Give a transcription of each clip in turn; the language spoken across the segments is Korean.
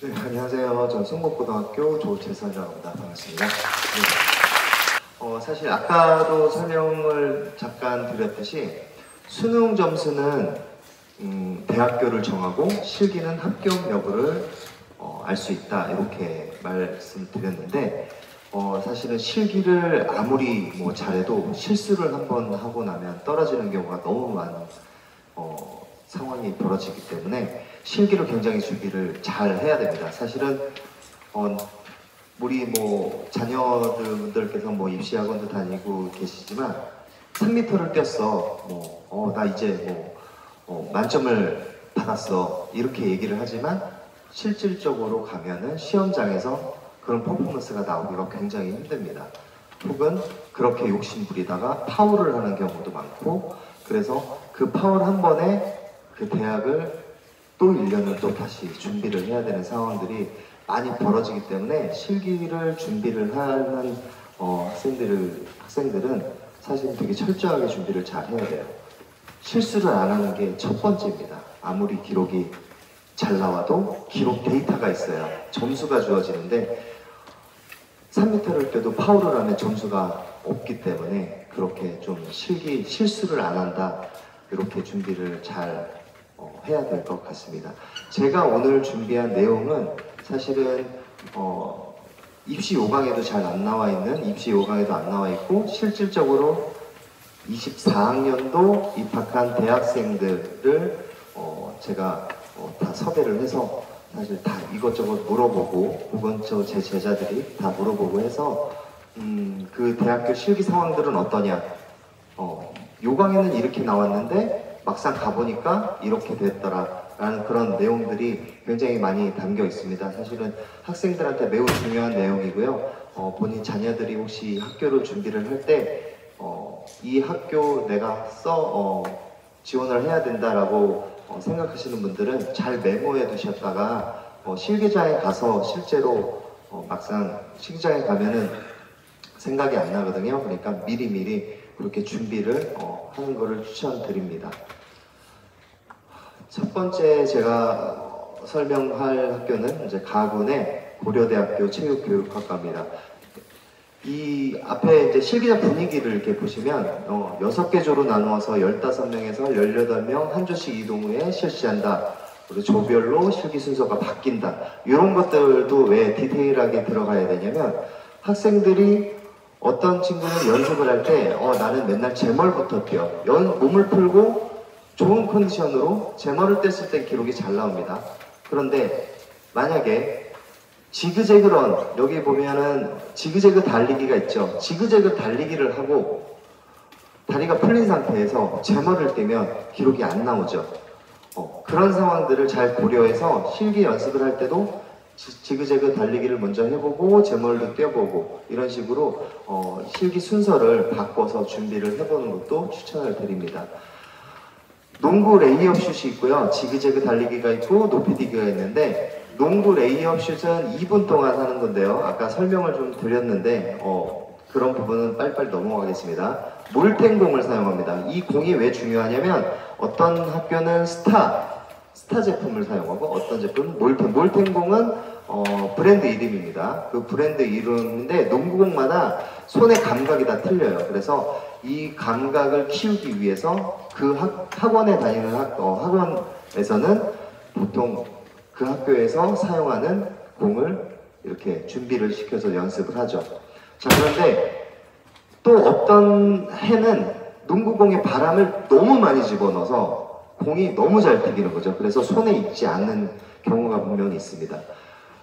네, 안녕하세요. 전 성북고등학교 조재선이라고 합니다. 반갑습니다. 네. 사실 아까도 설명을 잠깐 드렸듯이 수능 점수는 대학교를 정하고 실기는 합격 여부를 알 수 있다 이렇게 말씀드렸는데 사실은 실기를 아무리 잘해도 실수를 한번 하고 나면 떨어지는 경우가 너무 많은 상황이 벌어지기 때문에 실기를 굉장히 준비를 잘 해야 됩니다. 사실은 우리 자녀들께서 입시학원도 다니고 계시지만 3m를 뛰었어. 나 이제 만점을 받았어. 이렇게 얘기를 하지만 실질적으로 가면은 시험장에서 그런 퍼포먼스가 나오기가 굉장히 힘듭니다. 혹은 그렇게 욕심부리다가 파울을 하는 경우도 많고, 그래서 그 파울 한 번에 그 대학을 또 1년을 또 다시 준비를 해야 되는 상황들이 많이 벌어지기 때문에 실기를 준비를 하는 학생들은 사실 되게 철저하게 준비를 잘 해야 돼요. 실수를 안 하는 게 첫 번째입니다. 아무리 기록이 잘 나와도 기록 데이터가 있어요. 점수가 주어지는데 3m를 뛰어도 파울을 하면 점수가 없기 때문에 그렇게 좀 실수를 안 한다, 이렇게 준비를 잘 해야 될 것 같습니다. 제가 오늘 준비한 내용은 사실은 입시 5강에도 잘 안 나와 있는, 입시 5강에도 안 나와 있고, 실질적으로 24학년도 입학한 대학생들을 제가 다 섭외를 해서 사실 다 이것저것 물어보고, 혹은 제 제자들이 다 물어보고 해서 그 대학교 실기 상황들은 어떠냐, 5강에는 이렇게 나왔는데 막상 가보니까 이렇게 됐더라 라는 그런 내용들이 굉장히 많이 담겨 있습니다. 사실은 학생들한테 매우 중요한 내용이고요. 본인 자녀들이 혹시 학교를 준비를 할 때 이 학교 내가 지원을 해야 된다라고 생각하시는 분들은 잘 메모해 두셨다가 실기장에 가서 실제로 막상 실기장에 가면은 생각이 안 나거든요. 그러니까 미리미리 그렇게 준비를 하는 것을 추천드립니다. 첫 번째 제가 설명할 학교는 이제 가군의 고려대학교 체육교육학과입니다. 이 앞에 이제 실기장 분위기를 이렇게 보시면 6개 조로 나누어서 15명에서 18명 한 조씩 이동 후에 실시한다. 그리고 조별로 실기 순서가 바뀐다. 이런 것들도 왜 디테일하게 들어가야 되냐면, 학생들이 어떤 친구는 연습을 할 때 나는 맨날 제멀부터 뛰어. 몸을 풀고 좋은 컨디션으로 제멀을 뗐을 때 기록이 잘 나옵니다. 그런데 만약에 지그재그런, 여기 보면은 지그재그 달리기가 있죠. 지그재그 달리기를 하고 다리가 풀린 상태에서 제멀을 뛰면 기록이 안 나오죠. 그런 상황들을 잘 고려해서 실기 연습을 할 때도 지그재그 달리기를 먼저 해보고 제멀도 뛰어보고, 이런 식으로 실기 순서를 바꿔서 준비를 해보는 것도 추천을 드립니다. 농구 레이업 슛이 있고요. 지그재그 달리기가 있고 높이뛰기가 있는데, 농구 레이업 슛은 2분 동안 하는 건데요. 아까 설명을 좀 드렸는데 그런 부분은 빨리빨리 넘어가겠습니다. 몰텐공을 사용합니다. 이 공이 왜 중요하냐면, 어떤 학교는 스타 제품을 사용하고 어떤 제품은 몰텐공은 브랜드 이름입니다. 그 브랜드 이름인데 농구공마다 손의 감각이 다 틀려요. 그래서 이 감각을 키우기 위해서 그 학원에 다니는 학원에서는 보통 그 학교에서 사용하는 공을 이렇게 준비를 시켜서 연습을 하죠. 자, 그런데 또 어떤 해는 농구공에 바람을 너무 많이 집어넣어서 공이 너무 잘 튀기는 거죠. 그래서 손에 익지 않는 경우가 분명히 있습니다.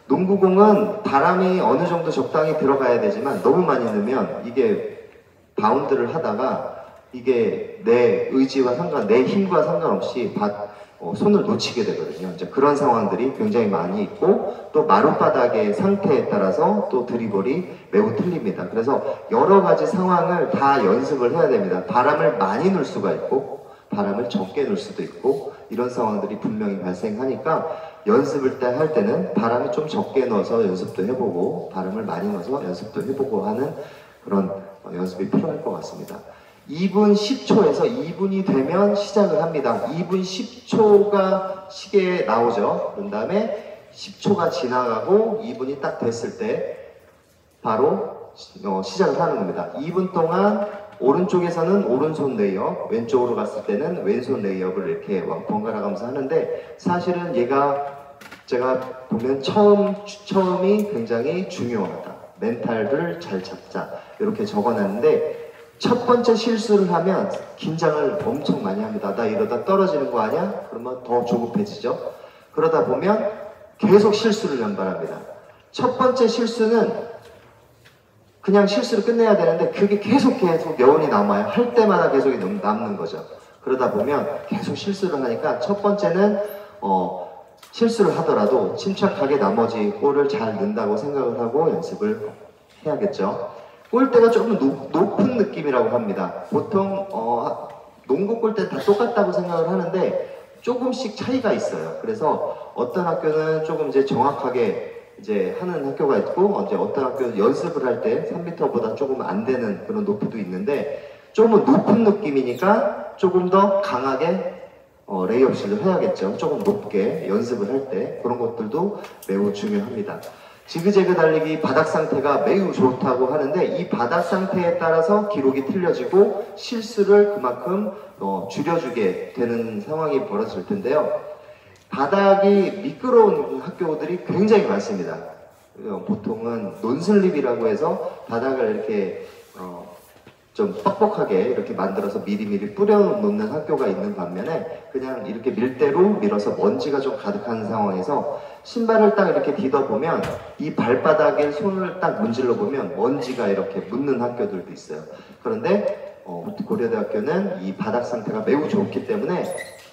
농구공은 바람이 어느 정도 적당히 들어가야 되지만 너무 많이 넣으면 이게 바운드를 하다가 이게 내 의지와 내 힘과 상관없이 손을 놓치게 되거든요. 이제 그런 상황들이 굉장히 많이 있고, 또 마룻바닥의 상태에 따라서 또 드리블이 매우 틀립니다. 그래서 여러 가지 상황을 다 연습을 해야 됩니다. 바람을 많이 넣을 수가 있고 바람을 적게 넣을 수도 있고, 이런 상황들이 분명히 발생하니까 연습을 할 때는 바람을 좀 적게 넣어서 연습도 해보고 바람을 많이 넣어서 연습도 해보고 하는 그런 연습이 필요할 것 같습니다. 2분 10초에서 2분이 되면 시작을 합니다. 2분 10초가 시계에 나오죠. 그런 다음에 10초가 지나가고 2분이 딱 됐을 때 바로 시작을 하는 겁니다. 2분 동안 오른쪽에서는 오른손 레이업, 왼쪽으로 갔을 때는 왼손 레이업을 이렇게 번갈아 가면서 하는데, 사실은 얘가 제가 보면 처음이 굉장히 중요하다. 멘탈을 잘 잡자. 이렇게 적어놨는데, 첫 번째 실수를 하면 긴장을 엄청 많이 합니다. 나 이러다 떨어지는 거 아니야? 그러면 더 조급해지죠. 그러다 보면 계속 실수를 연발합니다. 첫 번째 실수는 그냥 실수를 끝내야 되는데 그게 계속 여운이 남아요. 할 때마다 계속 남는 거죠. 그러다 보면 계속 실수를 하니까 첫 번째는 실수를 하더라도 침착하게 나머지 골을 잘 넣는다고 생각을 하고 연습을 해야겠죠. 골대가 조금 높은 느낌이라고 합니다. 보통 농구 골대 다 똑같다고 생각을 하는데 조금씩 차이가 있어요. 그래서 어떤 학교는 조금 이제 정확하게 이제 하는 학교가 있고, 이제 어떤 학교는 연습을 할 때 3m보다 조금 안 되는 그런 높이도 있는데, 조금 높은 느낌이니까 조금 더 강하게 레이업 실을 해야겠죠. 조금 높게 연습을 할 때 그런 것들도 매우 중요합니다. 지그재그 달리기 바닥 상태가 매우 좋다고 하는데, 이 바닥 상태에 따라서 기록이 틀려지고 실수를 그만큼 줄여주게 되는 상황이 벌어질 텐데요. 바닥이 미끄러운 학교들이 굉장히 많습니다. 보통은 논슬립이라고 해서 바닥을 이렇게 좀 뻑뻑하게 이렇게 만들어서 미리미리 뿌려놓는 학교가 있는 반면에, 그냥 이렇게 밀대로 밀어서 먼지가 좀 가득한 상황에서 신발을 딱 이렇게 디뎌보면 이 발바닥에 손을 딱 문질러 보면 먼지가 이렇게 묻는 학교들도 있어요. 그런데 고려대학교는 이 바닥 상태가 매우 좋기 때문에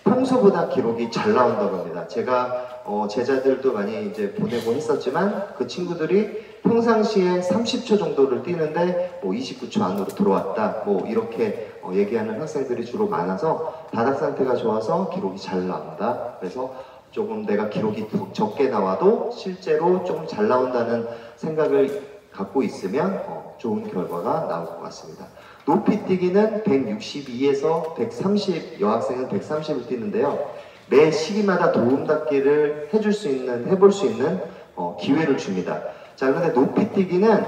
평소보다 기록이 잘 나온다고 합니다. 제가 제자들도 많이 이제 보내고 했었지만 그 친구들이 평상시에 30초 정도를 뛰는데 29초 안으로 들어왔다, 이렇게 얘기하는 학생들이 주로 많아서 바닥 상태가 좋아서 기록이 잘 나온다. 그래서 조금 내가 기록이 적게 나와도 실제로 좀 잘 나온다는 생각을 갖고 있으면 좋은 결과가 나올 것 같습니다. 높이 뛰기는 162에서 130, 여학생은 130을 뛰는데요. 매 시기마다 도움닫기를 해볼 수 있는 기회를 줍니다. 자, 그런데 높이 뛰기는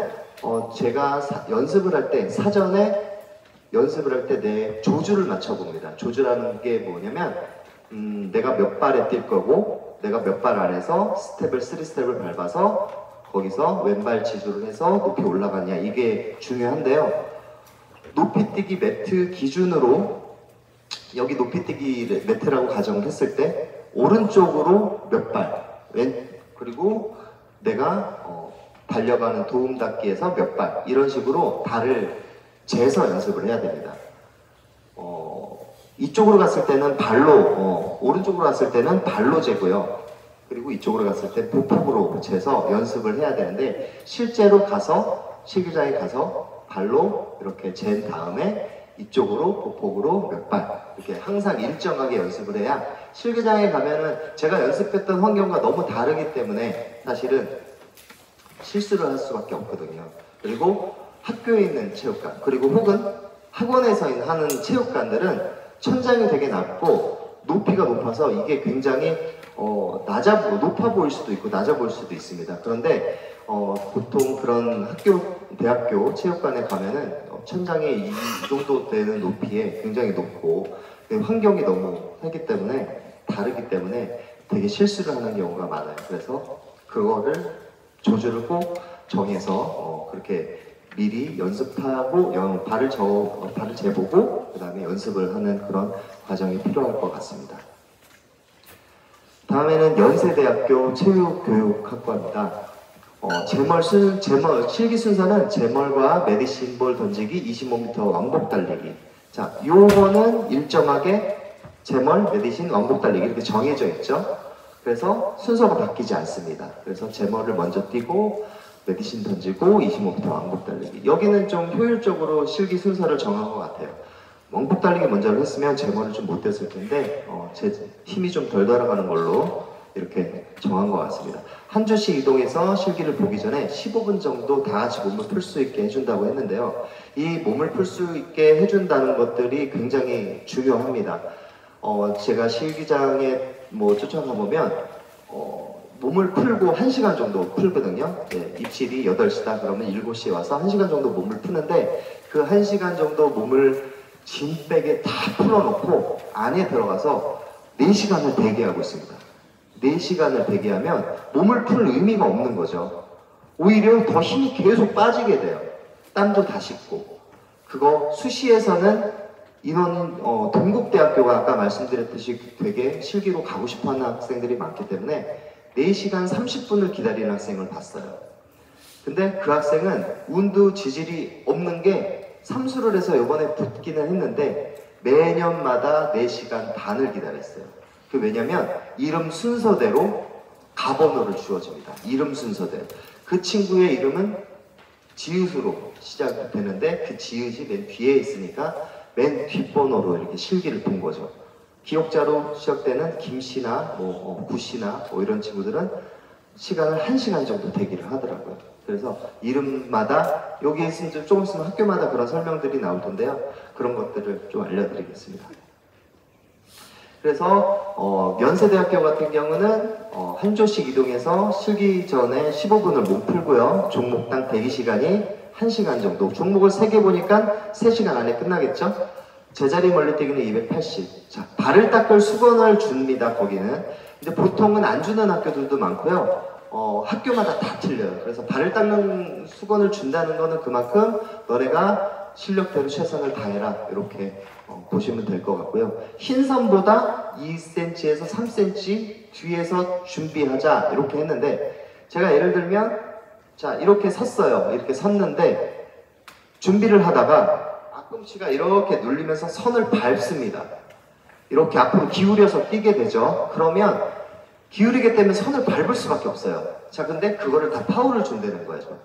제가 연습을 할 때, 사전에 연습을 할 때 내 조주를 맞춰봅니다. 조주라는 게 뭐냐면 내가 몇 발에 뛸 거고, 내가 몇 발 안에서 3스텝을 밟아서 거기서 왼발 지수를 해서 높이 올라가냐, 이게 중요한데요. 높이뛰기 매트 기준으로, 여기 높이뛰기 매트라고 가정을 했을 때 오른쪽으로 몇 발, 그리고 내가 달려가는 도움닫기에서 몇 발, 이런 식으로 발을 재서 연습을 해야 됩니다. 이쪽으로 갔을 때는 발로, 오른쪽으로 갔을 때는 발로 재고요. 그리고 이쪽으로 갔을 때 보폭으로 재서 연습을 해야 되는데, 실제로 가서, 실기장에 가서 발로 이렇게 잰 다음에 이쪽으로 보폭으로 몇 발, 이렇게 항상 일정하게 연습을 해야, 실기장에 가면은 제가 연습했던 환경과 너무 다르기 때문에 사실은 실수를 할 수밖에 없거든요. 그리고 학교에 있는 체육관, 그리고 혹은 학원에서 하는 체육관들은 천장이 되게 낮고 높이가 높아서 이게 굉장히 높아 보일 수도 있고 낮아 보일 수도 있습니다. 그런데 보통 그런 대학교 체육관에 가면은 천장이 이 정도 되는 높이에 굉장히 높고, 환경이 너무 다르기 때문에 되게 실수를 하는 경우가 많아요. 그래서 그거를 조주를 꼭 정해서 그렇게 미리 연습하고 발을 재보고 그 다음에 연습을 하는 그런 과정이 필요할 것 같습니다. 다음에는 연세대학교 체육교육학과입니다. 실기 순서는 제멀과 메디신볼 던지기, 25m 왕복 달리기. 자, 요거는 일정하게 제멀, 메디신, 왕복 달리기 이렇게 정해져 있죠. 그래서 순서가 바뀌지 않습니다. 그래서 제멀을 먼저 뛰고 메디신 던지고 25m 왕복 달리기. 여기는 좀 효율적으로 실기 순서를 정한 것 같아요. 왕복 달리기 먼저 했으면 제멀을 좀 못했을 텐데 제 힘이 좀 덜 돌아가는 걸로 이렇게 정한 것 같습니다. 한 주씩 이동해서 실기를 보기 전에 15분 정도 다 같이 몸을 풀 수 있게 해준다고 했는데요. 이 몸을 풀 수 있게 해준다는 것들이 굉장히 중요합니다. 제가 실기장에 쫓아가 보면 몸을 풀고 1시간 정도 풀거든요. 입실이 8시다 그러면 7시에 와서 1시간 정도 몸을 푸는데 그 1시간 정도 몸을 진백에 다 풀어놓고 안에 들어가서 4시간을 대기하고 있습니다. 4시간을 대기하면 몸을 풀 의미가 없는 거죠. 오히려 더 힘이 계속 빠지게 돼요. 땀도 다 씻고. 그거 수시에서는 인원, 동국대학교가 아까 말씀드렸듯이 되게 실기로 가고 싶어하는 학생들이 많기 때문에 4시간 30분을 기다리는 학생을 봤어요. 근데 그 학생은 운도 지질이 없는 게 삼수를 해서 이번에 붙기는 했는데 매년마다 4시간 반을 기다렸어요. 그 왜냐면 이름 순서대로 가번호를 주어집니다. 이름 순서대로. 그 친구의 이름은 지읒으로 시작되는데 그 지읒이 맨 뒤에 있으니까 맨 뒷번호로 이렇게 실기를 본 거죠. 기억자로 시작되는 김씨나 구씨나 이런 친구들은 시간을 1시간 정도 대기를 하더라고요. 그래서 이름마다 여기 있으면 조금 있으면 학교마다 그런 설명들이 나올 텐데요. 그런 것들을 좀 알려드리겠습니다. 그래서 연세대학교 같은 경우는 한 조씩 이동해서 실기 전에 15분을 몸 풀고요. 종목당 대기 시간이 1시간 정도. 종목을 3개 보니까 3시간 안에 끝나겠죠? 제자리 멀리뛰기는 280. 자, 발을 닦을 수건을 줍니다. 거기는. 근데 보통은 안 주는 학교들도 많고요. 학교마다 다 틀려요. 그래서 발을 닦는 수건을 준다는 거는 그만큼 너네가 실력대로 최선을 다해라. 이렇게 보시면 될 것 같고요. 흰 선보다 2cm에서 3cm 뒤에서 준비하자. 이렇게 했는데 제가 예를 들면 자, 이렇게 섰어요. 이렇게 섰는데 준비를 하다가 앞꿈치가 이렇게 눌리면서 선을 밟습니다. 이렇게 앞으로 기울여서 뛰게 되죠. 그러면 기울이게 되면 선을 밟을 수밖에 없어요. 자, 근데 그거를 다 파울을 준다는 거죠.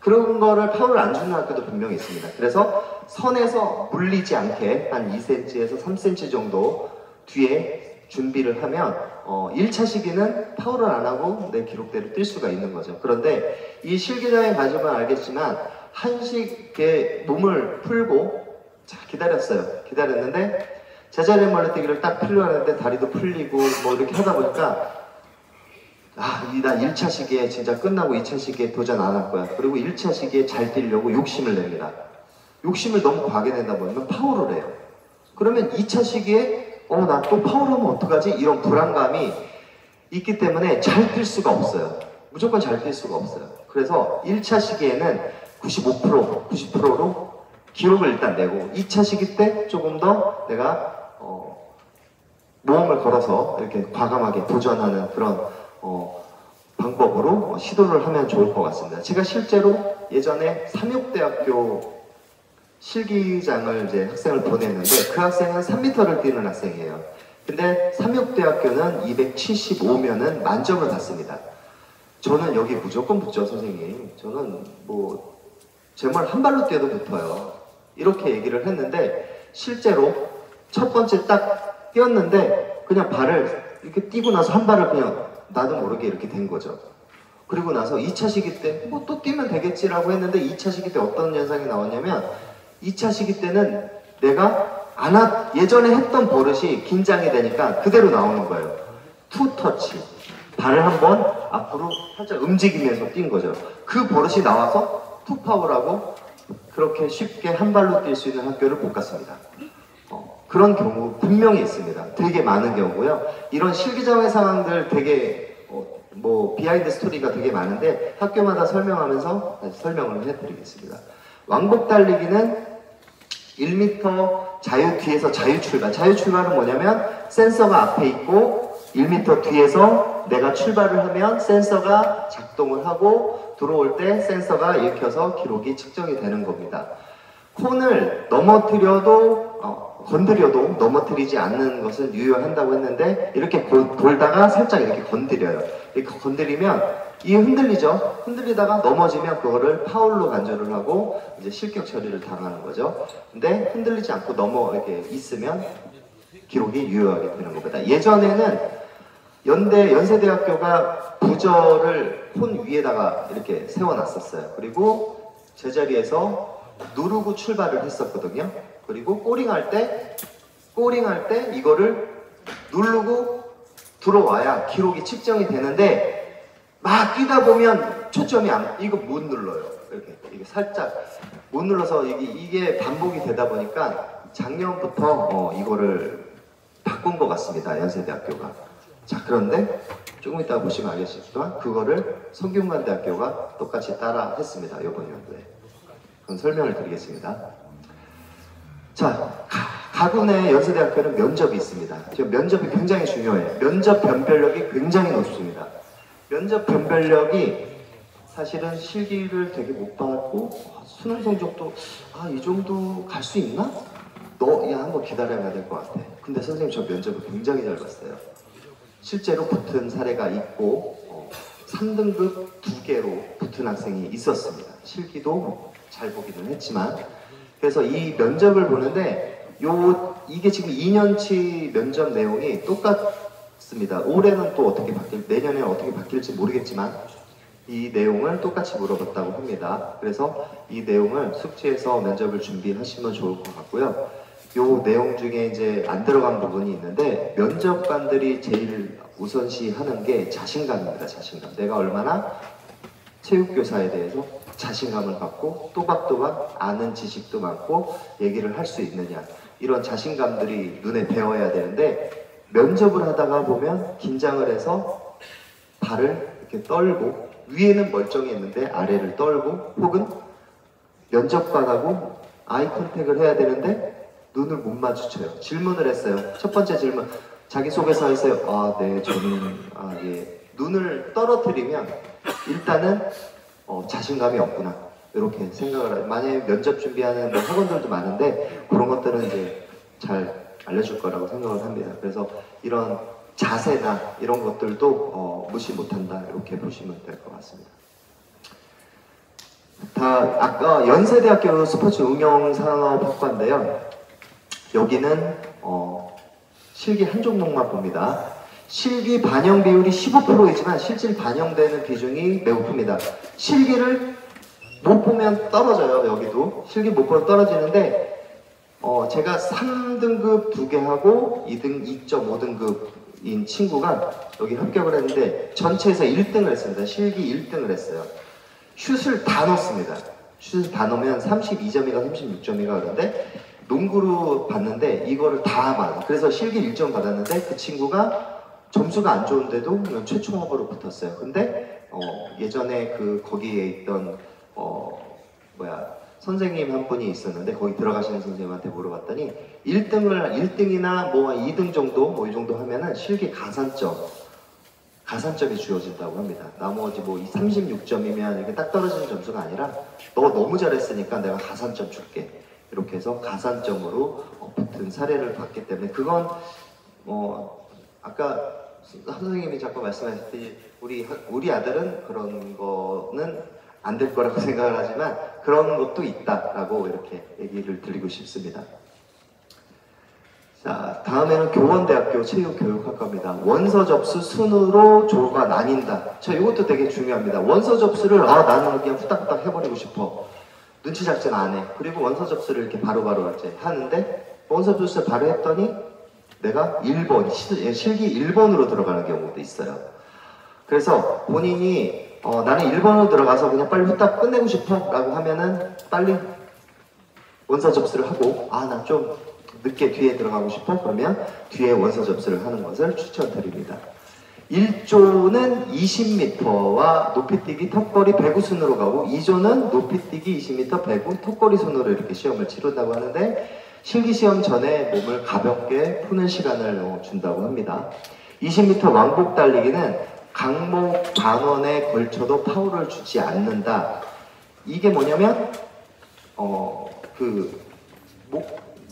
그런 거를 파울을 안 주는 학교도 분명히 있습니다. 그래서 선에서 물리지 않게 한 2cm에서 3cm 정도 뒤에 준비를 하면 1차 시기는 파울을 안 하고 내 기록대로 뛸 수가 있는 거죠. 그런데 이 실기장에 가지면 알겠지만 한식의 몸을 풀고 자, 기다렸는데 제자리 멀리뛰기를 딱 풀려하는데 다리도 풀리고 이렇게 하다 보니까 나 1차 시기에 진짜 끝나고 2차 시기에 도전 안 할 거야. 그리고 1차 시기에 잘 뛰려고 욕심을 냅니다. 욕심을 너무 과하게 내다 보면 파울을 해요. 그러면 2차 시기에 나 또 파울하면 어떡하지? 이런 불안감이 있기 때문에 잘 뛸 수가 없어요. 무조건 잘 뛸 수가 없어요. 그래서 1차 시기에는 95%, 90%로 기록을 일단 내고 2차 시기 때 조금 더 내가 모험을 걸어서 이렇게 과감하게 도전하는 그런 방법으로 시도를 하면 좋을 것 같습니다. 제가 실제로 예전에 삼육대학교 실기장을 이제 학생을 보냈는데 그 학생은 3m를 뛰는 학생이에요. 근데 삼육대학교는 275면은 만점을 받습니다. 저는 여기 무조건 붙죠, 선생님. 저는 제 말 한 발로 뛰어도 붙어요. 이렇게 얘기를 했는데 실제로 첫 번째 딱 뛰었는데 그냥 발을 이렇게 뛰고 나서 한 발을 그냥 나도 모르게 이렇게 된 거죠. 그리고 나서 2차 시기 때 또 뛰면 되겠지라고 했는데 2차 시기 때 어떤 현상이 나왔냐면 2차 시기 때는 내가 예전에 했던 버릇이 긴장이 되니까 그대로 나오는 거예요. 투터치. 발을 한번 앞으로 살짝 움직이면서 뛴 거죠. 그 버릇이 나와서 투파울하고 그렇게 쉽게 한 발로 뛸 수 있는 학교를 못 갔습니다. 그런 경우 분명히 있습니다. 되게 많은 경우고요. 이런 실기장의 상황들 되게 비하인드 스토리가 되게 많은데 학교마다 설명하면서 다시 설명을 해드리겠습니다. 왕복 달리기는 1m 자유 뒤에서 자유 출발. 자유 출발은 뭐냐면 센서가 앞에 있고 1m 뒤에서 내가 출발을 하면 센서가 작동을 하고 들어올 때 센서가 읽혀서 기록이 측정이 되는 겁니다. 콘을 건드려도 넘어뜨리지 않는 것은 유효한다고 했는데 이렇게 돌다가 살짝 이렇게 건드려요. 이렇게 건드리면 이게 흔들리죠. 흔들리다가 넘어지면 그거를 파울로 간주를 하고 이제 실격 처리를 당하는 거죠. 근데 흔들리지 않고 이렇게 있으면 기록이 유효하게 되는 겁니다. 예전에는 연세대학교가 부저를 콘 위에다가 이렇게 세워놨었어요. 그리고 제자리에서 누르고 출발을 했었거든요. 그리고 꼬링할 때 이거를 누르고 들어와야 기록이 측정이 되는데 막 뛰다 보면 초점이 이거 못 눌러요. 이게 살짝 못 눌러서 이게 반복이 되다 보니까 작년부터 이거를 바꾼 것 같습니다. 연세대학교가. 자, 그런데 조금 이따 보시면 알겠지만 그거를 성균관대학교가 똑같이 따라 했습니다. 이번 연도에. 그럼 설명을 드리겠습니다. 자, 가군의 연세대학교는 면접이 있습니다. 지금 면접이 굉장히 중요해요. 면접 변별력이 굉장히 높습니다. 면접 변별력이 사실은 실기를 되게 못 받고 수능 성적도 이 정도 갈 수 있나? 야, 한번 기다려야 될 것 같아. 근데 선생님 저 면접을 굉장히 잘 봤어요. 실제로 붙은 사례가 있고 3등급 2개로 붙은 학생이 있었습니다. 실기도 잘 보기는 했지만 그래서 이 면접을 보는데 이게 지금 2년치 면접 내용이 똑같습니다. 올해는 또 어떻게 내년에 어떻게 바뀔지 모르겠지만 이 내용을 똑같이 물어봤다고 합니다. 그래서 이 내용을 숙지해서 면접을 준비하시면 좋을 것 같고요. 요 내용 중에 이제 안 들어간 부분이 있는데 면접관들이 제일 우선시 하는 게 자신감입니다. 자신감. 내가 얼마나 체육교사에 대해서 자신감을 갖고 또박또박 아는 지식도 많고 얘기를 할 수 있느냐, 이런 자신감들이 눈에 배어야 되는데 면접을 하다가 보면 긴장을 해서 발을 이렇게 떨고 위에는 멀쩡했는데 아래를 떨고 혹은 면접관하고 아이 컨택을 해야 되는데 눈을 못 마주쳐요. 질문을 했어요. 첫 번째 질문, 자기소개서 했어요. 네, 저는 예. 눈을 떨어뜨리면 일단은 자신감이 없구나, 이렇게 생각을 해요. 만약에 면접 준비하는 학원들도 많은데 그런 것들은 이제 잘 알려줄 거라고 생각을 합니다. 그래서 이런 자세나 이런 것들도 무시 못한다, 이렇게 보시면 될 것 같습니다. 아까 연세대학교 스포츠 응용산업학과인데요. 여기는 실기 한 종목만 봅니다. 실기 반영 비율이 15%이지만 실질 반영되는 비중이 매우 큽니다. 실기를 못 보면 떨어져요. 여기도 실기 못 보면 떨어지는데 제가 3등급 2개 하고 2.5등급인 친구가 여기 합격을 했는데 전체에서 1등을 했습니다. 실기 1등을 했어요. 슛을 다 넣습니다. 슛을 다 넣으면 32점이가 36점이가 그런데 농구로 봤는데 이거를 다 받아. 그래서 실기 1점 받았는데 그 친구가 점수가 안 좋은데도 최초 합으로 붙었어요. 근데 예전에 거기에 있던 선생님 한 분이 있었는데 거기 들어가시는 선생님한테 물어봤더니 1등이나 뭐 2등 정도 뭐 이 정도 하면은 실기 가산점이 주어진다고 합니다. 나머지 뭐 36점이면 이게 딱 떨어지는 점수가 아니라 너 너무 잘했으니까 내가 가산점 줄게, 이렇게 해서 가산점으로 붙은 사례를 봤기 때문에 그건 아까 선생님이 자꾸 말씀하셨듯이 우리 아들은 그런 거는 안 될 거라고 생각을 하지만 그런 것도 있다라고 이렇게 얘기를 드리고 싶습니다. 자, 다음에는 교원대학교 체육교육학과입니다. 원서 접수 순으로 조가 나뉜다. 자, 이것도 되게 중요합니다. 원서 접수를 나는 그냥 후딱후딱 해버리고 싶어. 눈치 작전 안 해. 그리고 원서 접수를 이렇게 바로바로 이제 하는데 원서 접수를 바로 했더니 내가 1번, 실기 1번으로 들어가는 경우도 있어요. 그래서 본인이 나는 1번으로 들어가서 그냥 빨리 후딱 끝내고 싶어 라고 하면은 빨리 원서 접수를 하고 나 좀 늦게 뒤에 들어가고 싶어? 그러면 뒤에 원서 접수를 하는 것을 추천드립니다. 1조는 20m와 높이뛰기 턱걸이 배구 순으로 가고 2조는 높이뛰기 20m 배구 턱걸이 순으로 이렇게 시험을 치른다고 하는데 실기시험 전에 몸을 가볍게 푸는 시간을 준다고 합니다. 20m 왕복 달리기는 강목 반원에 걸쳐도 파울을 주지 않는다. 이게 뭐냐면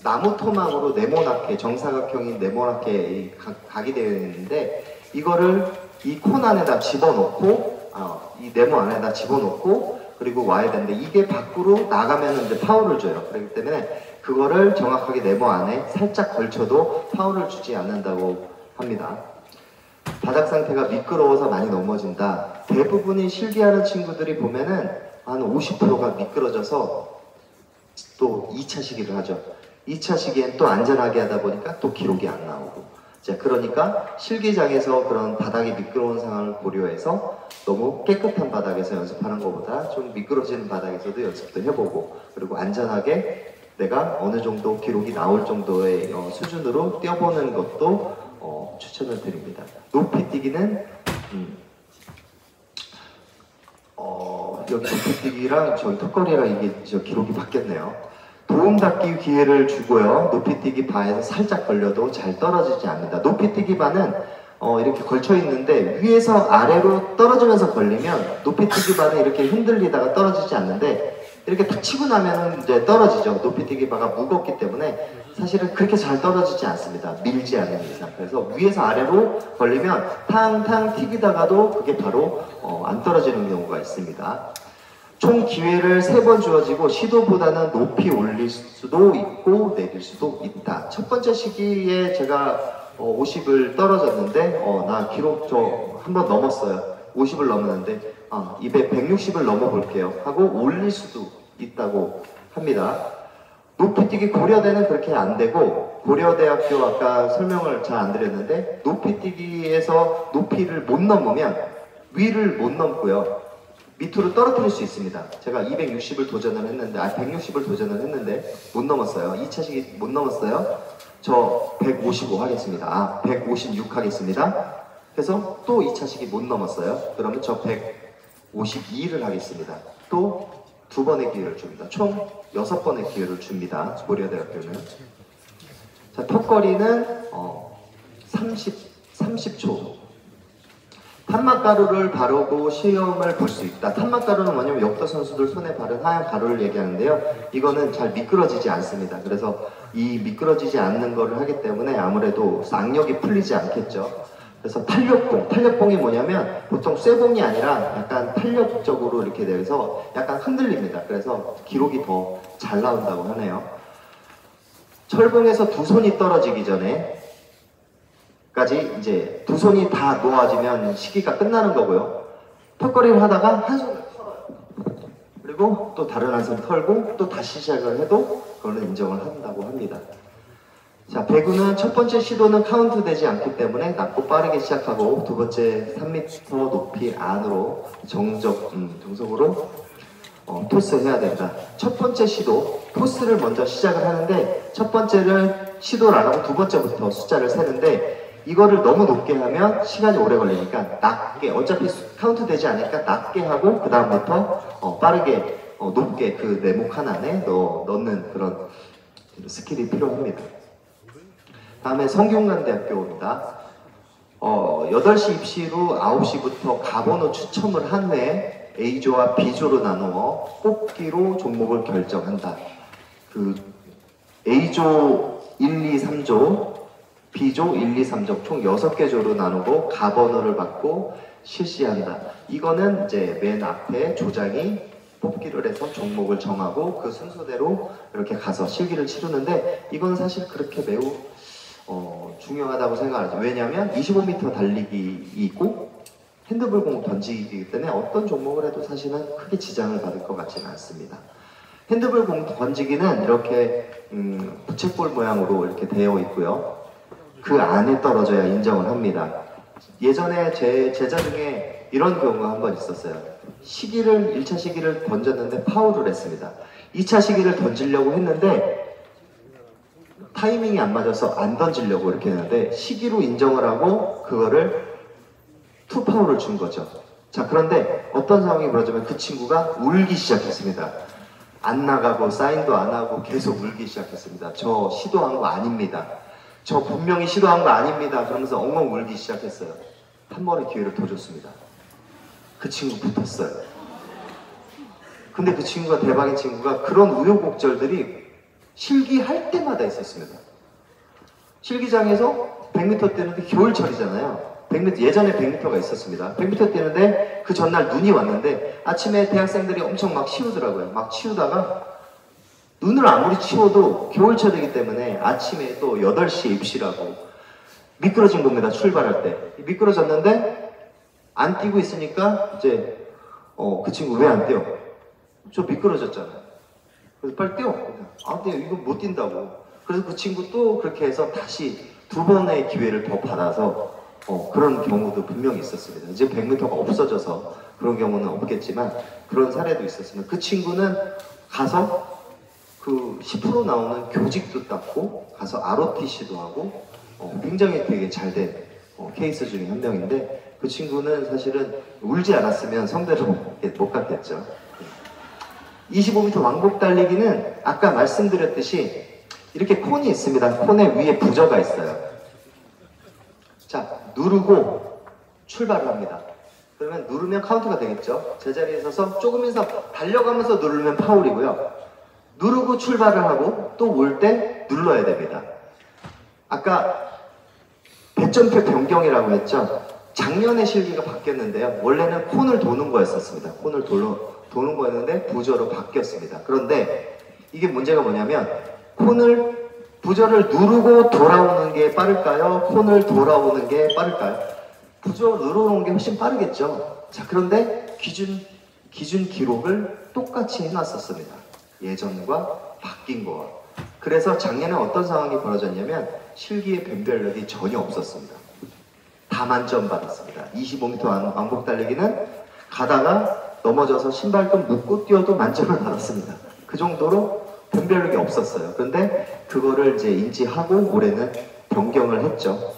나무 토막으로 네모나게 정사각형인 네모나게 각이 되어 있는데 이거를 이 콘 안에다 집어넣고 이 네모 안에다 집어넣고 그리고 와야 되는데 이게 밖으로 나가면 이제 파울을 줘요. 그렇기 때문에 그거를 정확하게 네모 안에 살짝 걸쳐도 파울을 주지 않는다고 합니다. 바닥 상태가 미끄러워서 많이 넘어진다. 대부분이 실기하는 친구들이 보면은 한 50%가 미끄러져서 또 2차 시기를 하죠. 2차 시기엔 또 안전하게 하다 보니까 또 기록이 안 나오고 자, 그러니까 실기장에서 그런 바닥이 미끄러운 상황을 고려해서 너무 깨끗한 바닥에서 연습하는 것보다 좀 미끄러지는 바닥에서도 연습도 해보고, 그리고 안전하게 내가 어느 정도 기록이 나올 정도의 수준으로 뛰어보는 것도 추천을 드립니다. 높이 뛰기는 여기 높이 뛰기랑 저기 턱걸이랑 이게 기록이 바뀌었네요. 도움닫기 기회를 주고요. 높이뛰기 바에서 살짝 걸려도 잘 떨어지지 않는다. 높이뛰기 바는 이렇게 걸쳐 있는데 위에서 아래로 떨어지면서 걸리면 높이뛰기 바는 이렇게 흔들리다가 떨어지지 않는데, 이렇게 탁 치고 나면은 이제 떨어지죠. 높이뛰기 바가 무겁기 때문에 사실은 그렇게 잘 떨어지지 않습니다. 밀지 않는 이상. 그래서 위에서 아래로 걸리면 탕탕 튀기다가도 그게 바로 안 떨어지는 경우가 있습니다. 총 기회를 3번 주어지고 시도보다는 높이 올릴 수도 있고 내릴 수도 있다. 첫 번째 시기에 제가 50을 떨어졌는데 나 기록 저 한 번 넘었어요. 50을 넘었는데 160을 넘어볼게요 하고 올릴 수도 있다고 합니다. 높이뛰기 고려대는 그렇게 안 되고, 고려대학교 아까 설명을 잘 안 드렸는데 높이뛰기에서 높이를 못 넘으면 위를 못 넘고요. 밑으로 떨어뜨릴 수 있습니다. 제가 260을 도전을 했는데, 160을 도전을 했는데 못 넘었어요. 2차 시기 못 넘었어요. 저 155 하겠습니다. 156 하겠습니다. 그래서 또 2차 시기 못 넘었어요. 그러면 저 152를 하겠습니다. 또 2번의 기회를 줍니다. 총 6번의 기회를 줍니다. 고려대학교는. 자, 턱걸이는 30초. 탄막가루를 바르고 시험을 볼 수 있다. 탄막가루는 뭐냐면 역도 선수들 손에 바른 하얀 가루를 얘기하는데요. 이거는 잘 미끄러지지 않습니다. 그래서 이 미끄러지지 않는 거를 하기 때문에 아무래도 악력이 풀리지 않겠죠. 그래서 탄력봉이 뭐냐면 보통 쇠봉이 아니라 약간 탄력적으로 이렇게 돼서 약간 흔들립니다. 그래서 기록이 더 잘 나온다고 하네요. 철봉에서 2손이 떨어지기 전에 까지 이제 2손이 다 놓아지면 시기가 끝나는 거고요. 턱걸이를 하다가 한 손을 털어요. 그리고 또 다른 한 손 털고 또 다시 시작을 해도 그거는 인정을 한다고 합니다. 자, 배구는 첫 번째 시도는 카운트 되지 않기 때문에 낮고 빠르게 시작하고, 두 번째 3m 높이 안으로 정석으로 토스해야 된다. 첫 번째 시도 토스를 먼저 시작을 하는데, 첫 번째를 시도를 안 하고 두 번째부터 숫자를 세는데, 이거를 너무 높게 하면 시간이 오래 걸리니까 낮게, 어차피 카운트 되지 않으니까 낮게 하고 그 다음부터 빠르게 높게 그 네모 칸 안에 넣는 그런 스킬이 필요합니다. 다음에 성균관대학교입니다. 8시 입시로 9시부터 가번호 추첨을 한 후에 A조와 B조로 나누어 뽑기로 종목을 결정한다. 그 A조 1, 2, 3조, B조 1, 2, 3조 총 6개 조로 나누고 가번호를 받고 실시한다. 이거는 이제 맨 앞에 조장이 뽑기를 해서 종목을 정하고 그 순서대로 이렇게 가서 실기를 치르는데, 이건 사실 그렇게 매우 중요하다고 생각하죠. 왜냐하면 25m 달리기 있고 핸드볼공 던지기이기 때문에 어떤 종목을 해도 사실은 크게 지장을 받을 것 같지는 않습니다. 핸드볼공 던지기는 이렇게 부채꼴 모양으로 이렇게 되어 있고요. 그 안에 떨어져야 인정을 합니다. 예전에 제 제자 중에 이런 경우가 한 번 있었어요. 1차 시기를 던졌는데 파울을 했습니다. 2차 시기를 던지려고 했는데 타이밍이 안 맞아서 안 던지려고 이렇게 했는데 시기로 인정을 하고 그거를 투파울을 준 거죠. 자, 그런데 어떤 상황이 벌어지면 그 친구가 울기 시작했습니다. 안 나가고 사인도 안 하고 계속 울기 시작했습니다. 저 시도한 거 아닙니다. 저 분명히 시도한 거 아닙니다. 그러면서 엉엉 울기 시작했어요. 한 번의 기회를 더 줬습니다. 그 친구 붙었어요. 근데 그 친구가 대박인 친구가 그런 우여곡절들이 실기할 때마다 있었습니다. 실기장에서 100m 뛰는데 겨울철이잖아요. 100m, 예전에 100m가 있었습니다. 100m 뛰는데 그 전날 눈이 왔는데 아침에 대학생들이 엄청 막 치우더라고요. 막 치우다가 눈을 아무리 치워도 겨울철이기 때문에 아침에 또 8시에 입시라고 미끄러진 겁니다. 출발할 때. 미끄러졌는데 안 뛰고 있으니까 이제 그 친구 왜 안 뛰어? 저 미끄러졌잖아요. 그래서 빨리 뛰어. 아, 근데 이거 못 뛴다고. 그래서 그 친구 또 그렇게 해서 다시 두 번의 기회를 더 받아서 그런 경우도 분명히 있었습니다. 이제 100m가 없어져서 그런 경우는 없겠지만 그런 사례도 있었습니다. 그 친구는 가서 그 10% 나오는 교직도 땄고 가서 ROTC도 하고 굉장히 되게 잘된 케이스 중에 한 명인데 그 친구는 사실은 울지 않았으면 성대를 못 갔겠죠. 25m 왕복 달리기는 아까 말씀드렸듯이 이렇게 콘이 있습니다. 콘의 위에 부저가 있어요. 자, 누르고 출발을 합니다. 그러면 누르면 카운트가 되겠죠. 제자리에 서서 조금에서 달려가면서 누르면 파울이고요. 누르고 출발을 하고 또 올 때 눌러야 됩니다. 아까 배점표 변경이라고 했죠. 작년에 실기가 바뀌었는데요. 원래는 콘을 도는 거였었습니다. 콘을 도는 거였는데 부저로 바뀌었습니다. 그런데 이게 문제가 뭐냐면 부저를 누르고 돌아오는 게 빠를까요? 콘을 돌아오는 게 빠를까요? 부저 누르는 게 훨씬 빠르겠죠. 자, 그런데 기준 기록을 똑같이 해놨었습니다. 예전과 바뀐 거와. 그래서 작년에 어떤 상황이 벌어졌냐면 실기의 변별력이 전혀 없었습니다. 다 만점 받았습니다. 25m 왕복 달리기는 가다가 넘어져서 신발끈 묶고 뛰어도 만점을 받았습니다. 그 정도로 변별력이 없었어요. 그런데 그거를 이제 인지하고 올해는 변경을 했죠.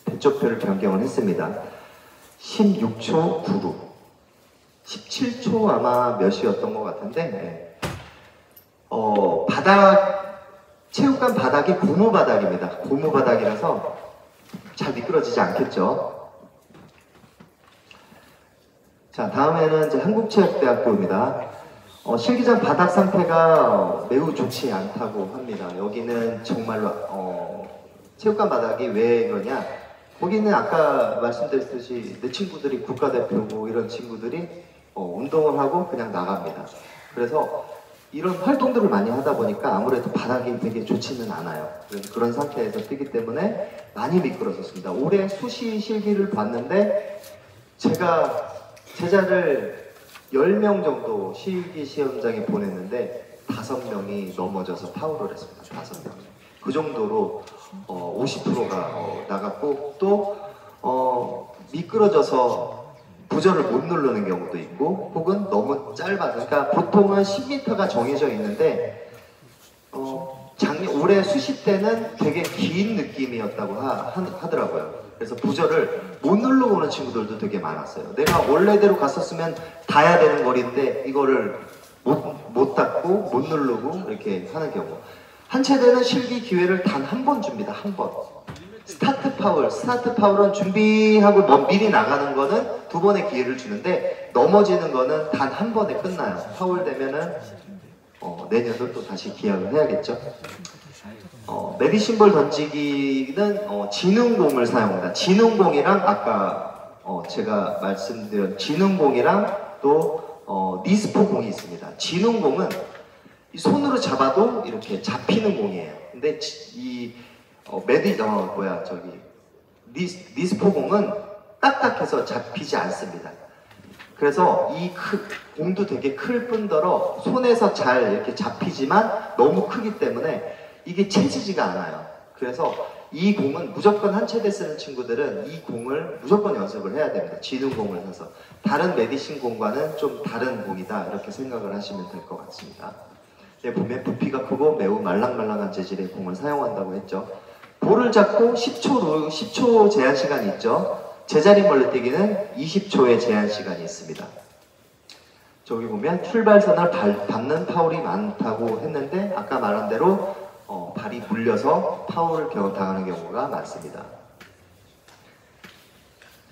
배점표를 변경을 했습니다. 16초 96, 17초 아마 몇이었던 것 같은데 체육관 바닥이 고무 바닥입니다. 고무 바닥이라서 잘 미끄러지지 않겠죠. 자, 다음에는 이제 한국체육대학교입니다. 실기장 바닥 상태가 매우 좋지 않다고 합니다. 여기는 정말로 체육관 바닥이 왜 그러냐? 거기는 아까 말씀드렸듯이 내 친구들이 국가대표고 이런 친구들이 운동을 하고 그냥 나갑니다. 그래서 이런 활동들을 많이 하다 보니까 아무래도 바닥이 되게 좋지는 않아요. 그런 상태에서 뛰기 때문에 많이 미끄러졌습니다. 올해 수시 실기를 봤는데 제가 제자를 10명 정도 실기 시험장에 보냈는데 5명이 넘어져서 파울을 했습니다. 5명이. 그 정도로 50%가 나갔고 또 작아져서 부저를 못 누르는 경우도 있고 혹은 너무 짧아서 그러니까 보통은 10m가 정해져 있는데 올해 수시 때는 되게 긴 느낌이었다고 하더라고요. 그래서 부저를 못 누르고 오는 친구들도 되게 많았어요. 내가 원래대로 갔었으면 닿아야 되는 거리인데 이거를 못 닿고 못 누르고 이렇게 하는 경우. 한 체대는 실기 기회를 단 한 번 줍니다. 한 번. 스타트 파울은 준비하고 미리 나가는 거는 2번의 기회를 주는데 넘어지는 거는 단 한 번에 끝나요. 파울 되면은 내년도 또 다시 기약을 해야겠죠. 메디신볼 던지기는 진흥공을 사용합니다. 진흥공이랑 아까 제가 말씀드린 진흥공이랑 또 니스포공이 있습니다. 진흥공은 이 손으로 잡아도 이렇게 잡히는 공이에요. 근데 이 니스포공은 딱딱해서 잡히지 않습니다. 그래서 이 공도 되게 클 뿐더러 손에서 잘 이렇게 잡히지만 너무 크기 때문에 이게 채지지가 않아요. 그래서 이 공은 무조건 한 체대 쓰는 친구들은 이 공을 무조건 연습을 해야 됩니다. 진흥공을 사서. 다른 메디신 공과는 좀 다른 공이다 이렇게 생각을 하시면 될 것 같습니다. 보면 부피가 크고 매우 말랑말랑한 재질의 공을 사용한다고 했죠. 볼을 잡고 10초 제한 시간이 있죠. 제자리 멀리뛰기는 20초의 제한 시간이 있습니다. 저기 보면 출발선을 밟는 파울이 많다고 했는데 아까 말한 대로 발이 물려서 파울을 당하는 경우가 많습니다.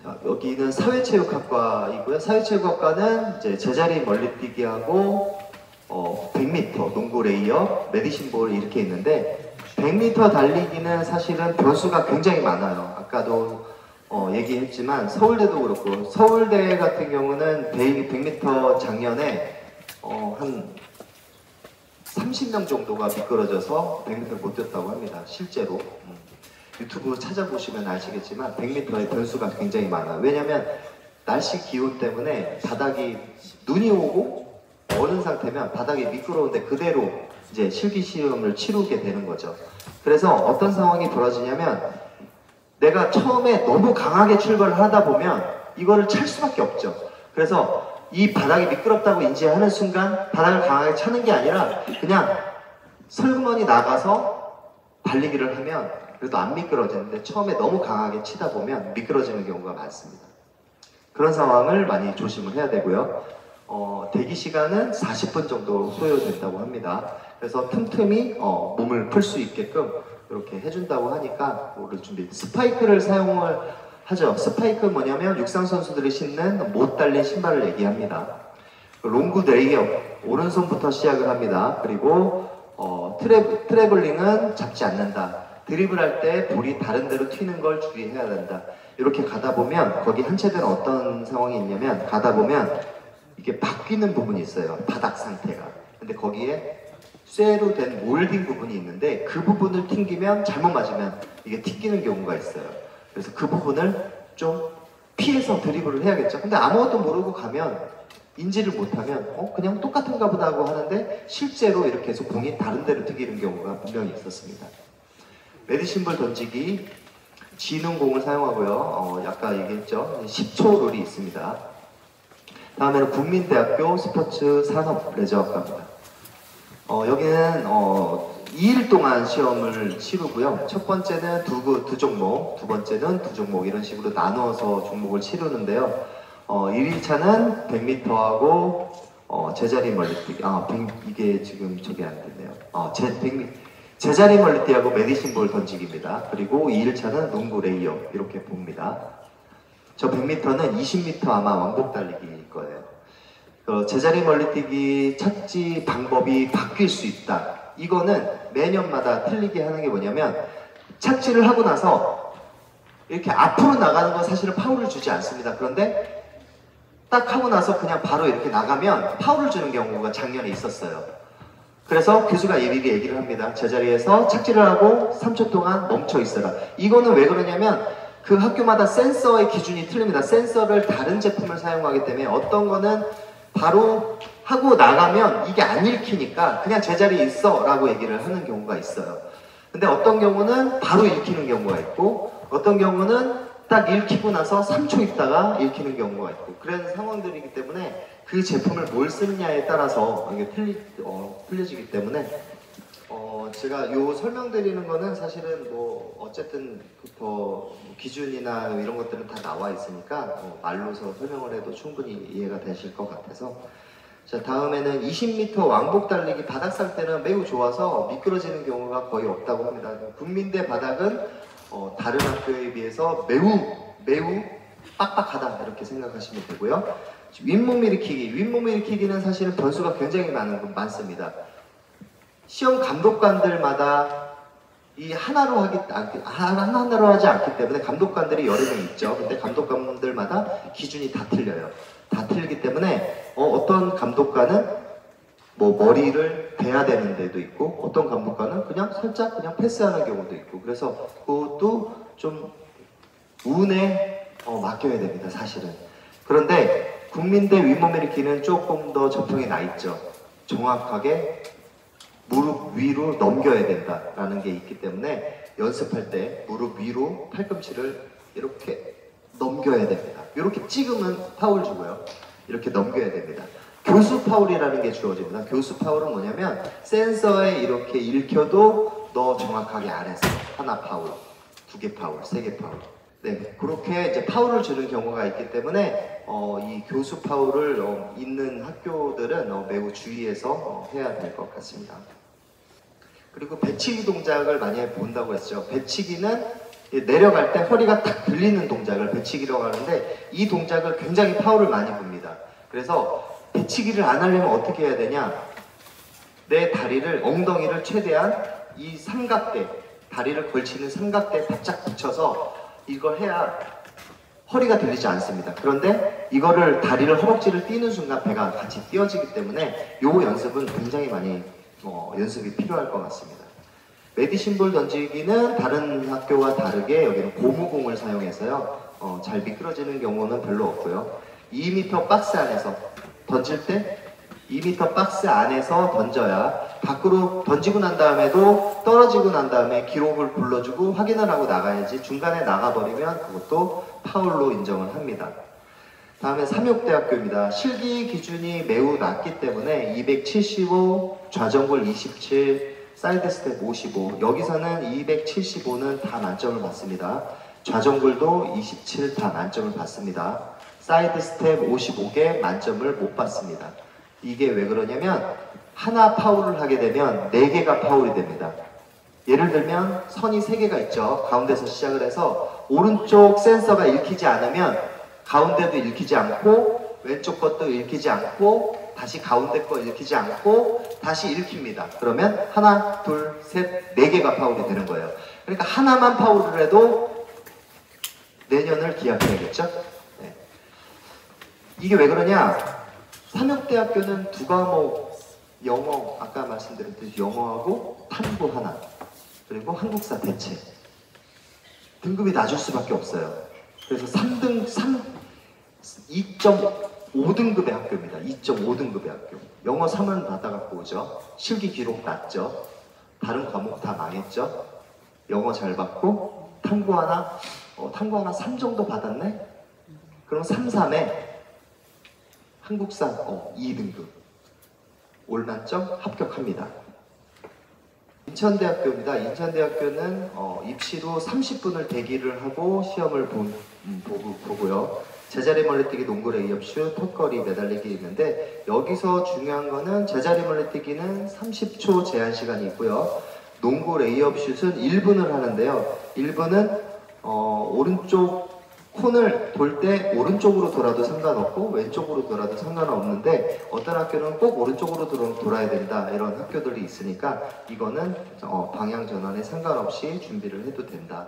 자, 여기는 사회체육학과이고요. 사회체육학과는 이제 제자리 멀리뛰기하고 100m 농구 레이어, 메디신볼 이렇게 있는데 100m 달리기는 사실은 변수가 굉장히 많아요. 아까도 얘기했지만 서울대도 그렇고 서울대 같은 경우는 100m 작년에 한 30명 정도가 미끄러져서 100m 못 뛰었다고 합니다. 실제로 유튜브 찾아보시면 아시겠지만 100m의 변수가 굉장히 많아요. 왜냐하면 날씨 기온 때문에 바닥이 눈이 오고 얼은 상태면 바닥이 미끄러운데 그대로 이제 실기 시험을 치르게 되는 거죠. 그래서 어떤 상황이 벌어지냐면 내가 처음에 너무 강하게 출발을 하다 보면 이거를 찰 수밖에 없죠. 그래서 이 바닥이 미끄럽다고 인지하는 순간 바닥을 강하게 차는 게 아니라 그냥 설그머니 나가서 달리기를 하면 그래도 안 미끄러지는데 처음에 너무 강하게 치다 보면 미끄러지는 경우가 많습니다. 그런 상황을 많이 조심을 해야 되고요. 대기 시간은 40분 정도 소요된다고 합니다. 그래서 틈틈이 몸을 풀 수 있게끔 이렇게 해준다고 하니까 그거를 스파이크를 사용을 하죠. 스파이크 뭐냐면 육상 선수들이 신는 못 달린 신발을 얘기합니다. 롱구 레이업 오른손부터 시작을 합니다. 그리고 트래블링은 잡지 않는다. 드리블할 때 볼이 다른 데로 튀는 걸 주의해야 된다. 이렇게 가다 보면 거기 한 채들은 어떤 상황이 있냐면 가다 보면 이게 바뀌는 부분이 있어요. 바닥 상태가. 근데 거기에 쇠로 된 몰딩 부분이 있는데 그 부분을 튕기면 잘못 맞으면 이게 튕기는 경우가 있어요. 그래서 그 부분을 좀 피해서 드리블을 해야겠죠. 근데 아무것도 모르고 가면 인지를 못하면 그냥 똑같은가 보다 하고 하는데 실제로 이렇게 해서 공이 다른 데로 튀기는 경우가 분명히 있었습니다. 메디신볼 던지기 지는 공을 사용하고요. 아까 얘기했죠. 10초 룰이 있습니다. 다음에는 국민대학교 스포츠 산업 레저학과입니다. 여기는 2일 동안 시험을 치르고요. 첫 번째는 두 종목, 두 번째는 두 종목 이런 식으로 나누어서 종목을 치르는데요. 1일차는 100m하고 제자리 멀리뛰기. 이게 지금 저게 안 됐네요. 제자리 멀리뛰기하고 메디신볼 던지기입니다. 그리고 2일차는 농구 레이업 이렇게 봅니다. 저 100m는 20m 아마 왕복 달리기일 거예요. 제자리 멀리뛰기 착지 방법이 바뀔 수 있다. 이거는 매년마다 틀리게 하는 게 뭐냐면 착지를 하고 나서 이렇게 앞으로 나가는 건 사실은 파울을 주지 않습니다. 그런데 딱 하고 나서 그냥 바로 이렇게 나가면 파울을 주는 경우가 작년에 있었어요. 그래서 교수가 미리 얘기를 합니다. 제자리에서 착지를 하고 3초 동안 멈춰 있어라. 이거는 왜 그러냐면 그 학교마다 센서의 기준이 틀립니다. 센서를 다른 제품을 사용하기 때문에 어떤 거는 바로 하고 나가면 이게 안 읽히니까 그냥 제자리에 있어 라고 얘기를 하는 경우가 있어요. 근데 어떤 경우는 바로 읽히는 경우가 있고 어떤 경우는 딱 읽히고 나서 3초 있다가 읽히는 경우가 있고 그런 상황들이기 때문에 그 제품을 뭘 쓰느냐에 따라서 이게 틀려지기 때문에 제가 요 설명드리는 거는 사실은 뭐 어쨌든 더 기준이나 이런 것들은 다 나와 있으니까 말로서 설명을 해도 충분히 이해가 되실 것 같아서 자 다음에는 20m 왕복 달리기 바닥 상태는 매우 좋아서 미끄러지는 경우가 거의 없다고 합니다. 국민대 바닥은 다른 학교에 비해서 매우 빡빡하다 이렇게 생각하시면 되고요. 윗몸 일으키기는 사실은 변수가 굉장히 많습니다. 시험 감독관들마다 이 하나로 하지 않기 때문에 감독관들이 여러 명 있죠. 근데 감독관들마다 기준이 다 틀려요. 다 틀리기 때문에 어떤 감독관은 뭐 머리를 대야 되는 데도 있고 어떤 감독관은 그냥 살짝 그냥 패스하는 경우도 있고 그래서 그것도 좀 운에 맡겨야 됩니다. 사실은. 그런데 국민대 윗몸 일으키는 조금 더 접형이 나 있죠. 정확하게 무릎 위로 넘겨야 된다라는 게 있기 때문에 연습할 때 무릎 위로 팔꿈치를 이렇게 넘겨야 됩니다. 이렇게 찍으면 파울 주고요. 이렇게 넘겨야 됩니다. 교수 파울이라는 게 주어집니다. 교수 파울은 뭐냐면 센서에 이렇게 읽혀도 너 정확하게 안 했어. 하나 파울, 2개 파울, 3개 파울. 네, 그렇게 이제 파울을 주는 경우가 있기 때문에 이 교수 파울을 있는 학교들은 매우 주의해서 해야 될 것 같습니다. 그리고 배치기 동작을 많이 본다고 했죠. 배치기는 내려갈 때 허리가 탁 들리는 동작을 배치기라고 하는데 이 동작을 굉장히 파울을 많이 봅니다. 그래서 배치기를 안 하려면 어떻게 해야 되냐? 내 다리를 엉덩이를 최대한 이 삼각대 다리를 걸치는 삼각대에 바짝 붙여서 이걸 해야 허리가 들리지 않습니다. 그런데 이거를 다리를 허벅지를 띄는 순간 배가 같이 띄어지기 때문에 이 연습은 굉장히 많이 연습이 필요할 것 같습니다. 메디신볼 던지기는 다른 학교와 다르게 여기는 고무공을 사용해서요 잘 미끄러지는 경우는 별로 없고요. 2m 박스 안에서 던질 때 2m 박스 안에서 던져야 밖으로 던지고 난 다음에도 떨어지고 난 다음에 기록을 불러주고 확인을 하고 나가야지 중간에 나가버리면 그것도 파울로 인정을 합니다. 다음에 삼육대학교입니다. 실기 기준이 매우 낮기 때문에 275, 좌정굴 27, 사이드 스텝 55. 여기서는 275는 다 만점을 받습니다. 좌정굴도 27 다 만점을 받습니다. 사이드 스텝 55개 만점을 못 받습니다. 이게 왜 그러냐면 하나 파울을 하게 되면 4개가 파울이 됩니다. 예를 들면 선이 3개가 있죠. 가운데서 시작을 해서 오른쪽 센서가 읽히지 않으면 가운데도 읽히지 않고 왼쪽 것도 읽히지 않고 다시 가운데 거 읽히지 않고 다시 읽힙니다. 그러면 하나, 둘, 셋, 4개가 파울이 되는 거예요. 그러니까 하나만 파울을 해도 내년을 기약해야겠죠? 네. 이게 왜 그러냐? 삼육대학교는 2과목 영어, 아까 말씀드렸듯이 영어하고 탐구 하나, 그리고 한국사 대체 등급이 낮을 수밖에 없어요. 그래서 2.5등급의 학교입니다. 2.5등급의 학교. 영어 3은 받아갖고 오죠. 실기 기록 낮죠. 다른 과목 다 망했죠. 영어 잘 받고 탐구 하나 3 정도 받았네? 그럼 3, 3에 한국사 2등급. 올만점 합격합니다. 인천대학교입니다. 인천대학교는 입시로 30분을 대기를 하고 시험을 보고요. 제자리 멀리뛰기, 농구 레이업슛, 턱걸이, 매달리기 있는데 여기서 중요한 거는 제자리 멀리뛰기는 30초 제한 시간이 있고요. 농구 레이업슛은 1분을 하는데요. 1분은 오른쪽 콘을 돌 때 오른쪽으로 돌아도 상관없고 왼쪽으로 돌아도 상관없는데 어떤 학교는 꼭 오른쪽으로 돌아야 된다 이런 학교들이 있으니까 이거는 방향 전환에 상관없이 준비를 해도 된다.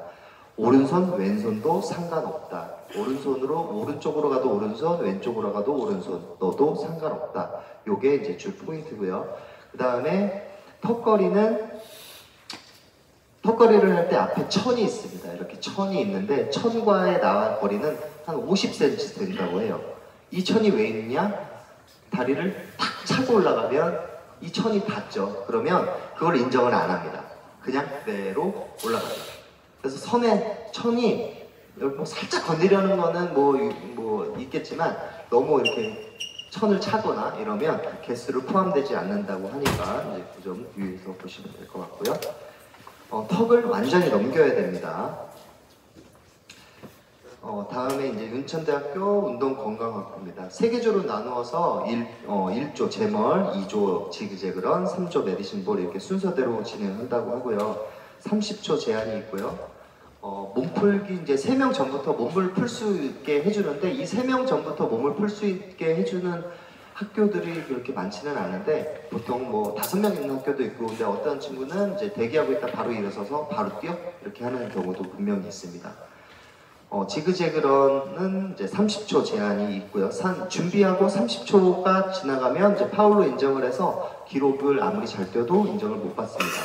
오른손 왼손도 상관없다. 오른손으로 오른쪽으로 가도 오른손, 왼쪽으로 가도 오른손 넣어도 상관없다. 요게 이제 주 포인트고요. 그 다음에 턱걸이를 할 때 앞에 천이 있습니다. 이렇게 천이 있는데 천과의 나와 거리는 한 50cm 된다고 해요. 이 천이 왜 있냐? 다리를 탁 차고 올라가면 이 천이 닿죠. 그러면 그걸 인정을 안 합니다. 그냥 그대로 올라가죠. 그래서 선에 천이 뭐 살짝 건드리려는 거는 뭐 있겠지만 너무 이렇게 천을 차거나 이러면 개수를 포함되지 않는다고 하니까 이제 그 점 유의해서 보시면 될 것 같고요. 턱을 완전히 넘겨야 됩니다. 다음에 이제 윤천대학교 운동건강학부입니다. 3개조로 나누어서 1조 제멀, 2조 지그재그런, 3조 메디신볼 이렇게 순서대로 진행한다고 하고요. 30초 제한이 있고요. 몸풀기 이제 3명 전부터 몸을 풀 수 있게 해주는데 이 3명 전부터 몸을 풀 수 있게 해주는 학교들이 그렇게 많지는 않은데 보통 뭐 5명 있는 학교도 있고 근데 어떤 친구는 이제 대기하고 있다 바로 일어서서 바로 뛰어 이렇게 하는 경우도 분명히 있습니다. 지그재그런은 이제 30초 제한이 있고요. 준비하고 30초가 지나가면 이제 파울로 인정을 해서 기록을 아무리 잘 뛰어도 인정을 못 받습니다.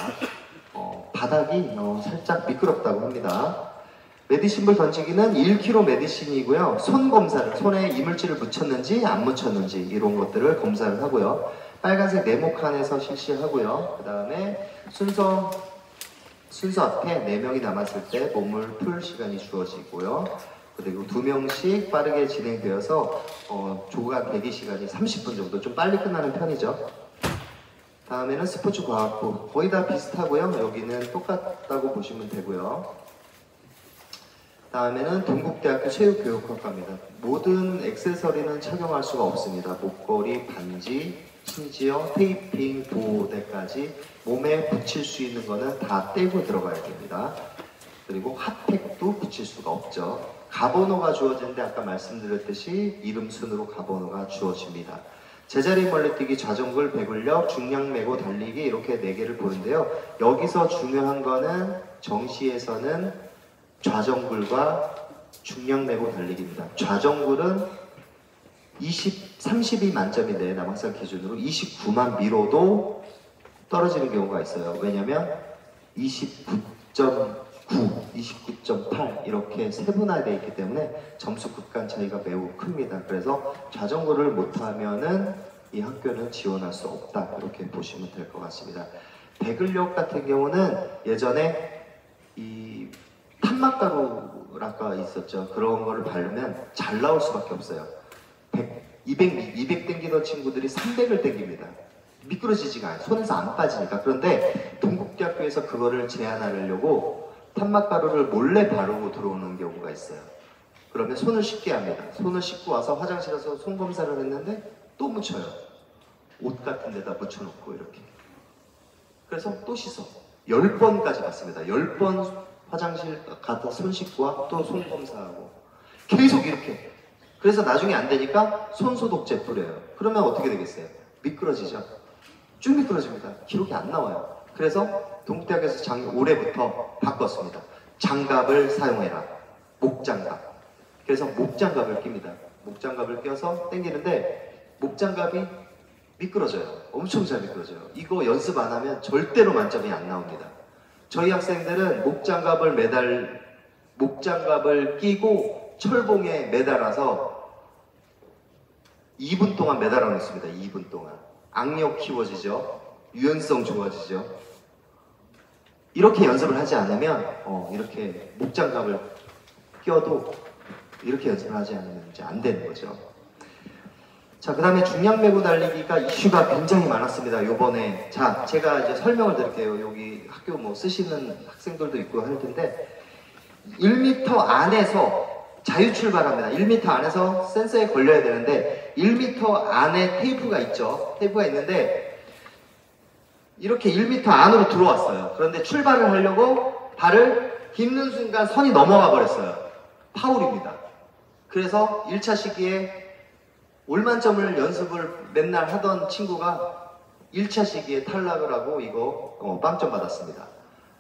바닥이 살짝 미끄럽다고 합니다. 메디신볼 던지기는 1kg 메디신이고요. 손 검사를, 손에 이물질을 묻혔는지 안 묻혔는지 이런 것들을 검사를 하고요. 빨간색 네모칸에서 실시하고요. 그 다음에 순서 앞에 4명이 남았을 때 몸을 풀 시간이 주어지고요. 그리고 2명씩 빠르게 진행되어서 조간 대기 시간이 30분 정도 좀 빨리 끝나는 편이죠. 다음에는 스포츠과학부 거의 다 비슷하고요. 여기는 똑같다고 보시면 되고요. 다음에는 동국대학교 체육교육학과입니다. 모든 액세서리는 착용할 수가 없습니다. 목걸이, 반지, 심지어 테이핑, 보호대까지 몸에 붙일 수 있는 거는 다 떼고 들어가야 됩니다. 그리고 핫팩도 붙일 수가 없죠. 가번호가 주어지는데 아까 말씀드렸듯이 이름 순으로 가번호가 주어집니다. 제자리 멀리뛰기, 좌정굴, 배굴력, 중량 메고 달리기 이렇게 4개를 보는데요. 여기서 중요한 거는 정시에서는 좌정굴과 중량 메고 달리기입니다. 좌정굴은 30이 만점인데 남학생 기준으로 29만 미로도 떨어지는 경우가 있어요. 왜냐면 29.9, 29.8 이렇게 세분화되어 있기 때문에 점수 극간 차이가 매우 큽니다. 그래서 좌정굴을 못하면은 이 학교는 지원할 수 없다, 이렇게 보시면 될 것 같습니다. 대근력 같은 경우는 예전에 이 탄막가루라가 있었죠. 그런 거를 바르면 잘 나올 수밖에 없어요. 200 땡기던 친구들이 300을 땡깁니다. 미끄러지지가 않아요. 손에서 안 빠지니까. 그런데 동국대학교에서 그거를 제한하려고 탄막가루를 몰래 바르고 들어오는 경우가 있어요. 그러면 손을 씻게 합니다. 손을 씻고 와서 화장실에서 손 검사를 했는데 또 묻혀요. 옷 같은 데다 묻혀놓고 이렇게. 그래서 또 씻어. 10번까지 갔습니다. 10번 화장실 가서 손 씻고 와, 또 손 검사하고. 계속 이렇게. 그래서 나중에 안 되니까 손 소독제 뿌려요. 그러면 어떻게 되겠어요? 미끄러지죠? 쭉 미끄러집니다. 기록이 안 나와요. 그래서 동국대학에서 올해부터 바꿨습니다. 장갑을 사용해라. 목장갑. 그래서 목장갑을 낍니다. 목장갑을 껴서 당기는데 목장갑이 미끄러져요. 엄청 잘 미끄러져요. 이거 연습 안 하면 절대로 만점이 안 나옵니다. 저희 학생들은 목장갑을 끼고 철봉에 매달아서 2분 동안 매달아 놓습니다. 2분 동안. 악력 키워지죠. 유연성 좋아지죠. 이렇게 연습을 하지 않으면 이렇게 목장갑을 껴도 이렇게 연습을 하지 않으면 이제 안 되는 거죠. 자, 그 다음에 중량 메고 달리기가 이슈가 굉장히 많았습니다. 요번에. 자, 제가 이제 설명을 드릴게요. 여기 학교 뭐 쓰시는 학생들도 있고 할 텐데 1m 안에서 자유 출발합니다. 1m 안에서 센서에 걸려야 되는데 1m 안에 테이프가 있죠. 테이프가 있는데 이렇게 1m 안으로 들어왔어요. 그런데 출발을 하려고 발을 딛는 순간 선이 넘어가 버렸어요. 파울입니다. 그래서 1차 시기에 올만점을 연습을 맨날 하던 친구가 1차 시기에 탈락을 하고 이거 빵점 받았습니다.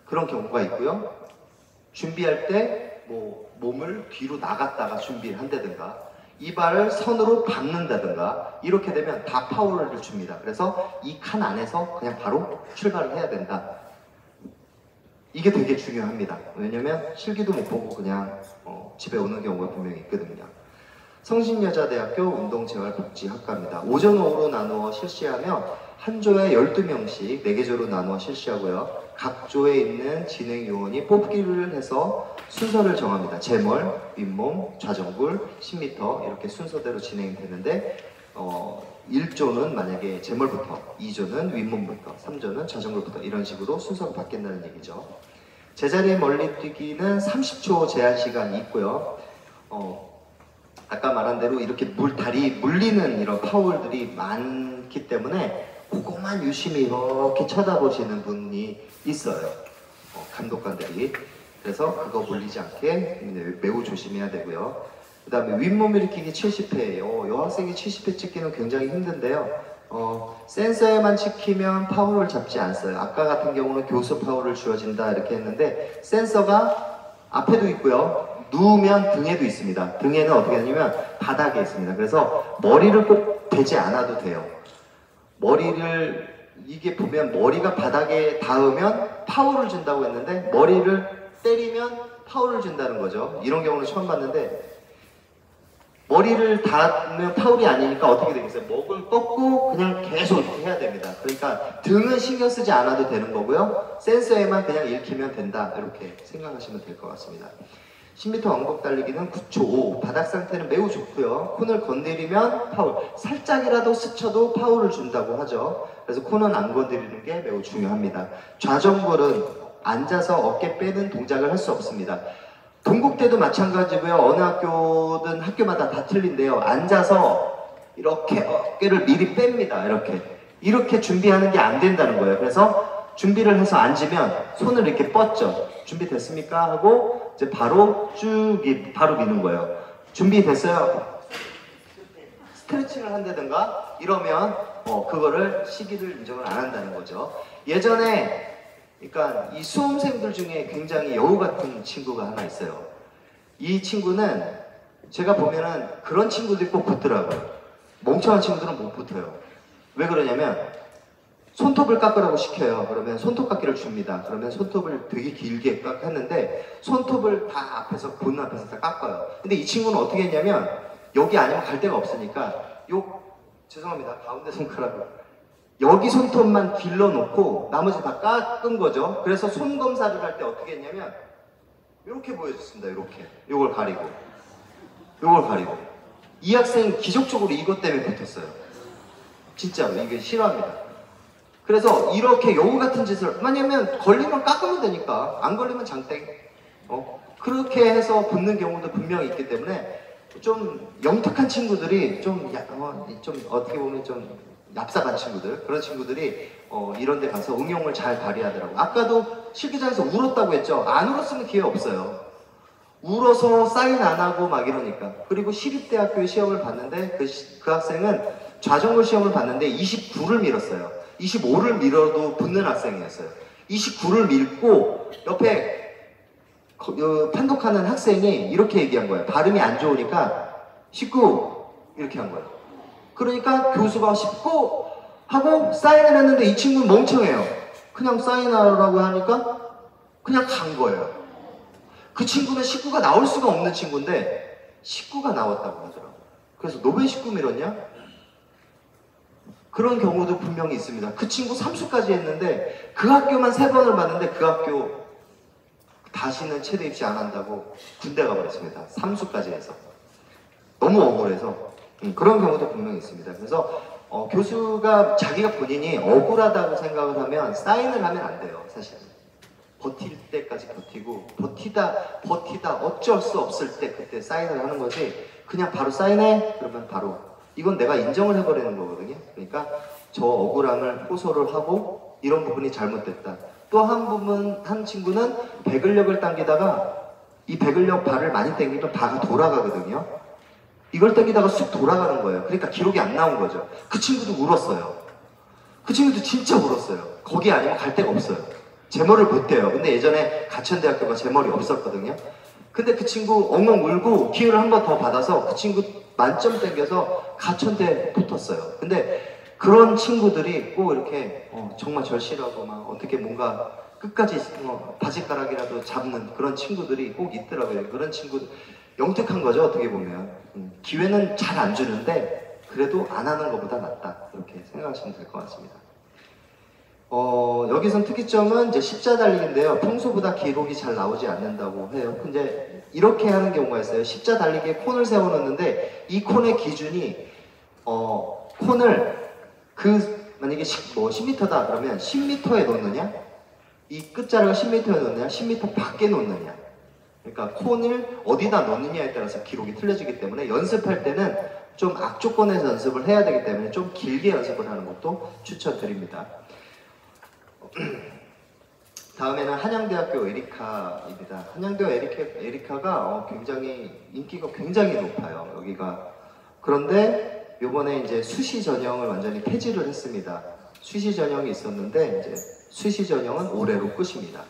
그런 경우가 있고요. 준비할 때 뭐 몸을 뒤로 나갔다가 준비를 한다든가 이 발을 선으로 박는다든가 이렇게 되면 다 파울을 줍니다. 그래서 이 칸 안에서 그냥 바로 출발을 해야 된다. 이게 되게 중요합니다. 왜냐면 실기도 못 보고 그냥 집에 오는 경우가 분명히 있거든요. 성신여자대학교 운동재활복지학과입니다. 오전, 오후로 나누어 실시하며 한 조에 12명씩 4개 조로 나누어 실시하고요. 각 조에 있는 진행요원이 뽑기를 해서 순서를 정합니다. 제멀, 윗몸, 좌정굴, 10m 이렇게 순서대로 진행이 되는데 1조는 만약에 제멀부터, 2조는 윗몸부터, 3조는 좌정굴부터 이런 식으로 순서가 바뀐다는 얘기죠. 제자리 멀리 뛰기는 30초 제한 시간이 있고요. 아까 말한 대로 이렇게 다리 물리는 이런 파울들이 많기 때문에 그것만 유심히 이렇게 쳐다보시는 분이 있어요. 감독관들이. 그래서 그거 물리지 않게 매우 조심해야 되고요. 그 다음에 윗몸 일으키기 70회예요. 여학생이 70회 찍기는 굉장히 힘든데요. 센서에만 찍히면 파울을 잡지 않어요. 아까 같은 경우는 교수 파울을 주어진다 이렇게 했는데 센서가 앞에도 있고요. 누우면 등에도 있습니다. 등에는 어떻게 하냐면 바닥에 있습니다. 그래서 머리를 꼭 대지 않아도 돼요. 이게 보면 머리가 바닥에 닿으면 파울을 준다고 했는데 머리를 때리면 파울을 준다는 거죠. 이런 경우는 처음 봤는데 머리를 닿으면 파울이 아니니까 어떻게 되겠어요? 목을 꺾고 그냥 계속 이렇게 해야 됩니다. 그러니까 등은 신경 쓰지 않아도 되는 거고요. 센서에만 그냥 읽히면 된다. 이렇게 생각하시면 될 것 같습니다. 10m 왕복 달리기는 9초 5. 바닥 상태는 매우 좋고요. 콘을 건드리면 파울. 살짝이라도 스쳐도 파울을 준다고 하죠. 그래서 콘은 안 건드리는 게 매우 중요합니다. 좌정굴은 앉아서 어깨 빼는 동작을 할 수 없습니다. 동국대도 마찬가지고요. 어느 학교든 학교마다 다 틀린데요. 앉아서 이렇게 어깨를 미리 뺍니다. 이렇게 준비하는 게 안 된다는 거예요. 그래서 준비를 해서 앉으면 손을 이렇게 뻗죠. 준비됐습니까? 하고 이제 바로 바로 미는 거예요. 준비됐어요? 스트레칭을 한다든가 이러면 그거를 시기를 인정을 안 한다는 거죠. 예전에 그러니까 이 수험생들 중에 굉장히 여우 같은 친구가 하나 있어요. 이 친구는 제가 보면은 그런 친구들이 꼭 붙더라고요. 멍청한 친구들은 못 붙어요. 왜 그러냐면 손톱을 깎으라고 시켜요. 그러면 손톱 깎기를 줍니다. 그러면 손톱을 되게 길게 깎았는데 손톱을 다 앞에서 본 앞에서 다 깎아요. 근데 이 친구는 어떻게 했냐면 여기 아니면 갈 데가 없으니까 요 죄송합니다. 가운데 손가락을 여기 손톱만 길러놓고 나머지 다 깎은 거죠. 그래서 손 검사를 할 때 어떻게 했냐면 이렇게 보여줬습니다. 이렇게 요걸 가리고 요걸 가리고 이 학생 기적적으로 이것 때문에 붙었어요. 진짜로 이게 싫어합니다. 그래서 이렇게 여우 같은 짓을 왜냐면 걸리면 깎으면 되니까 안 걸리면 장땡 그렇게 해서 붙는 경우도 분명히 있기 때문에 좀 영특한 친구들이 좀 어떻게 보면 좀 얍삽한 친구들 그런 친구들이 이런 데 가서 응용을 잘 발휘하더라고요. 아까도 실기장에서 울었다고 했죠. 안 울었으면 기회 없어요. 울어서 사인 안 하고 막 이러니까. 그리고 시립대학교 시험을 봤는데 그 학생은 좌정글 시험을 봤는데 29를 밀었어요. 25를 밀어도 붙는 학생이었어요. 29를 밀고 옆에 판독하는 학생이 이렇게 얘기한 거예요. 발음이 안 좋으니까 19 이렇게 한 거예요. 그러니까 교수가 19 하고 사인을 했는데 이 친구는 멍청해요. 그냥 사인하라고 하니까 그냥 간 거예요. 그 친구는 19가 나올 수가 없는 친구인데 19가 나왔다고 하더라고요. 그래서 너 왜 19 밀었냐? 그런 경우도 분명히 있습니다. 그 친구 3수까지 했는데 그 학교만 3번을 봤는데 그 학교 다시는 체대 입시 안 한다고 군대 가버렸습니다. 3수까지 해서. 너무 억울해서 그런 경우도 분명히 있습니다. 그래서 교수가 자기가 본인이 억울하다고 생각을 하면 사인을 하면 안 돼요. 사실은. 버틸 때까지 버티고 버티다 어쩔 수 없을 때 그때 사인을 하는 거지 그냥 바로 사인해? 그러면 바로 이건 내가 인정을 해버리는 거거든요. 그러니까 저 억울함을 호소를 하고 이런 부분이 잘못됐다. 또 한 친구는 배근력을 당기다가 이 배근력 발을 많이 당기면 바가 돌아가거든요. 이걸 당기다가 쑥 돌아가는 거예요. 그러니까 기록이 안 나온 거죠. 그 친구도 울었어요. 그 친구도 진짜 울었어요. 거기 아니면 갈 데가 없어요. 제머리를 못 대요. 근데 예전에 가천대학교가 제머리 없었거든요. 근데 그 친구 엉엉 울고 기회를 한 번 더 받아서 그 친구 만점 땡겨서 가천대 붙었어요. 근데 그런 친구들이 꼭 이렇게 정말 절실하고 막 어떻게 뭔가 끝까지 바지가락이라도 잡는 그런 친구들이 꼭 있더라고요. 그런 친구들 영특한 거죠. 어떻게 보면 기회는 잘 안 주는데 그래도 안 하는 것보다 낫다 이렇게 생각하시면 될 것 같습니다. 여기선 특이점은 이제 십자 달리기인데요. 평소보다 기록이 잘 나오지 않는다고 해요. 근데 이렇게 하는 경우가 있어요. 십자 달리기에 콘을 세워놓는데 이 콘의 기준이 콘을 만약에 10m다 그러면 10m에 놓느냐 이 끝자락을 10m에 놓느냐 10m 밖에 놓느냐 그러니까 콘을 어디다 놓느냐에 따라서 기록이 틀려지기 때문에 연습할 때는 좀 악조건에서 연습을 해야 되기 때문에 좀 길게 연습을 하는 것도 추천드립니다. 다음에는 한양대학교 에리카입니다. 한양대학교 에리카가 굉장히 인기가 굉장히 높아요. 여기가. 그런데 요번에 이제 수시 전형을 완전히 폐지를 했습니다. 수시 전형이 있었는데 이제 수시 전형은 올해로 끝입니다.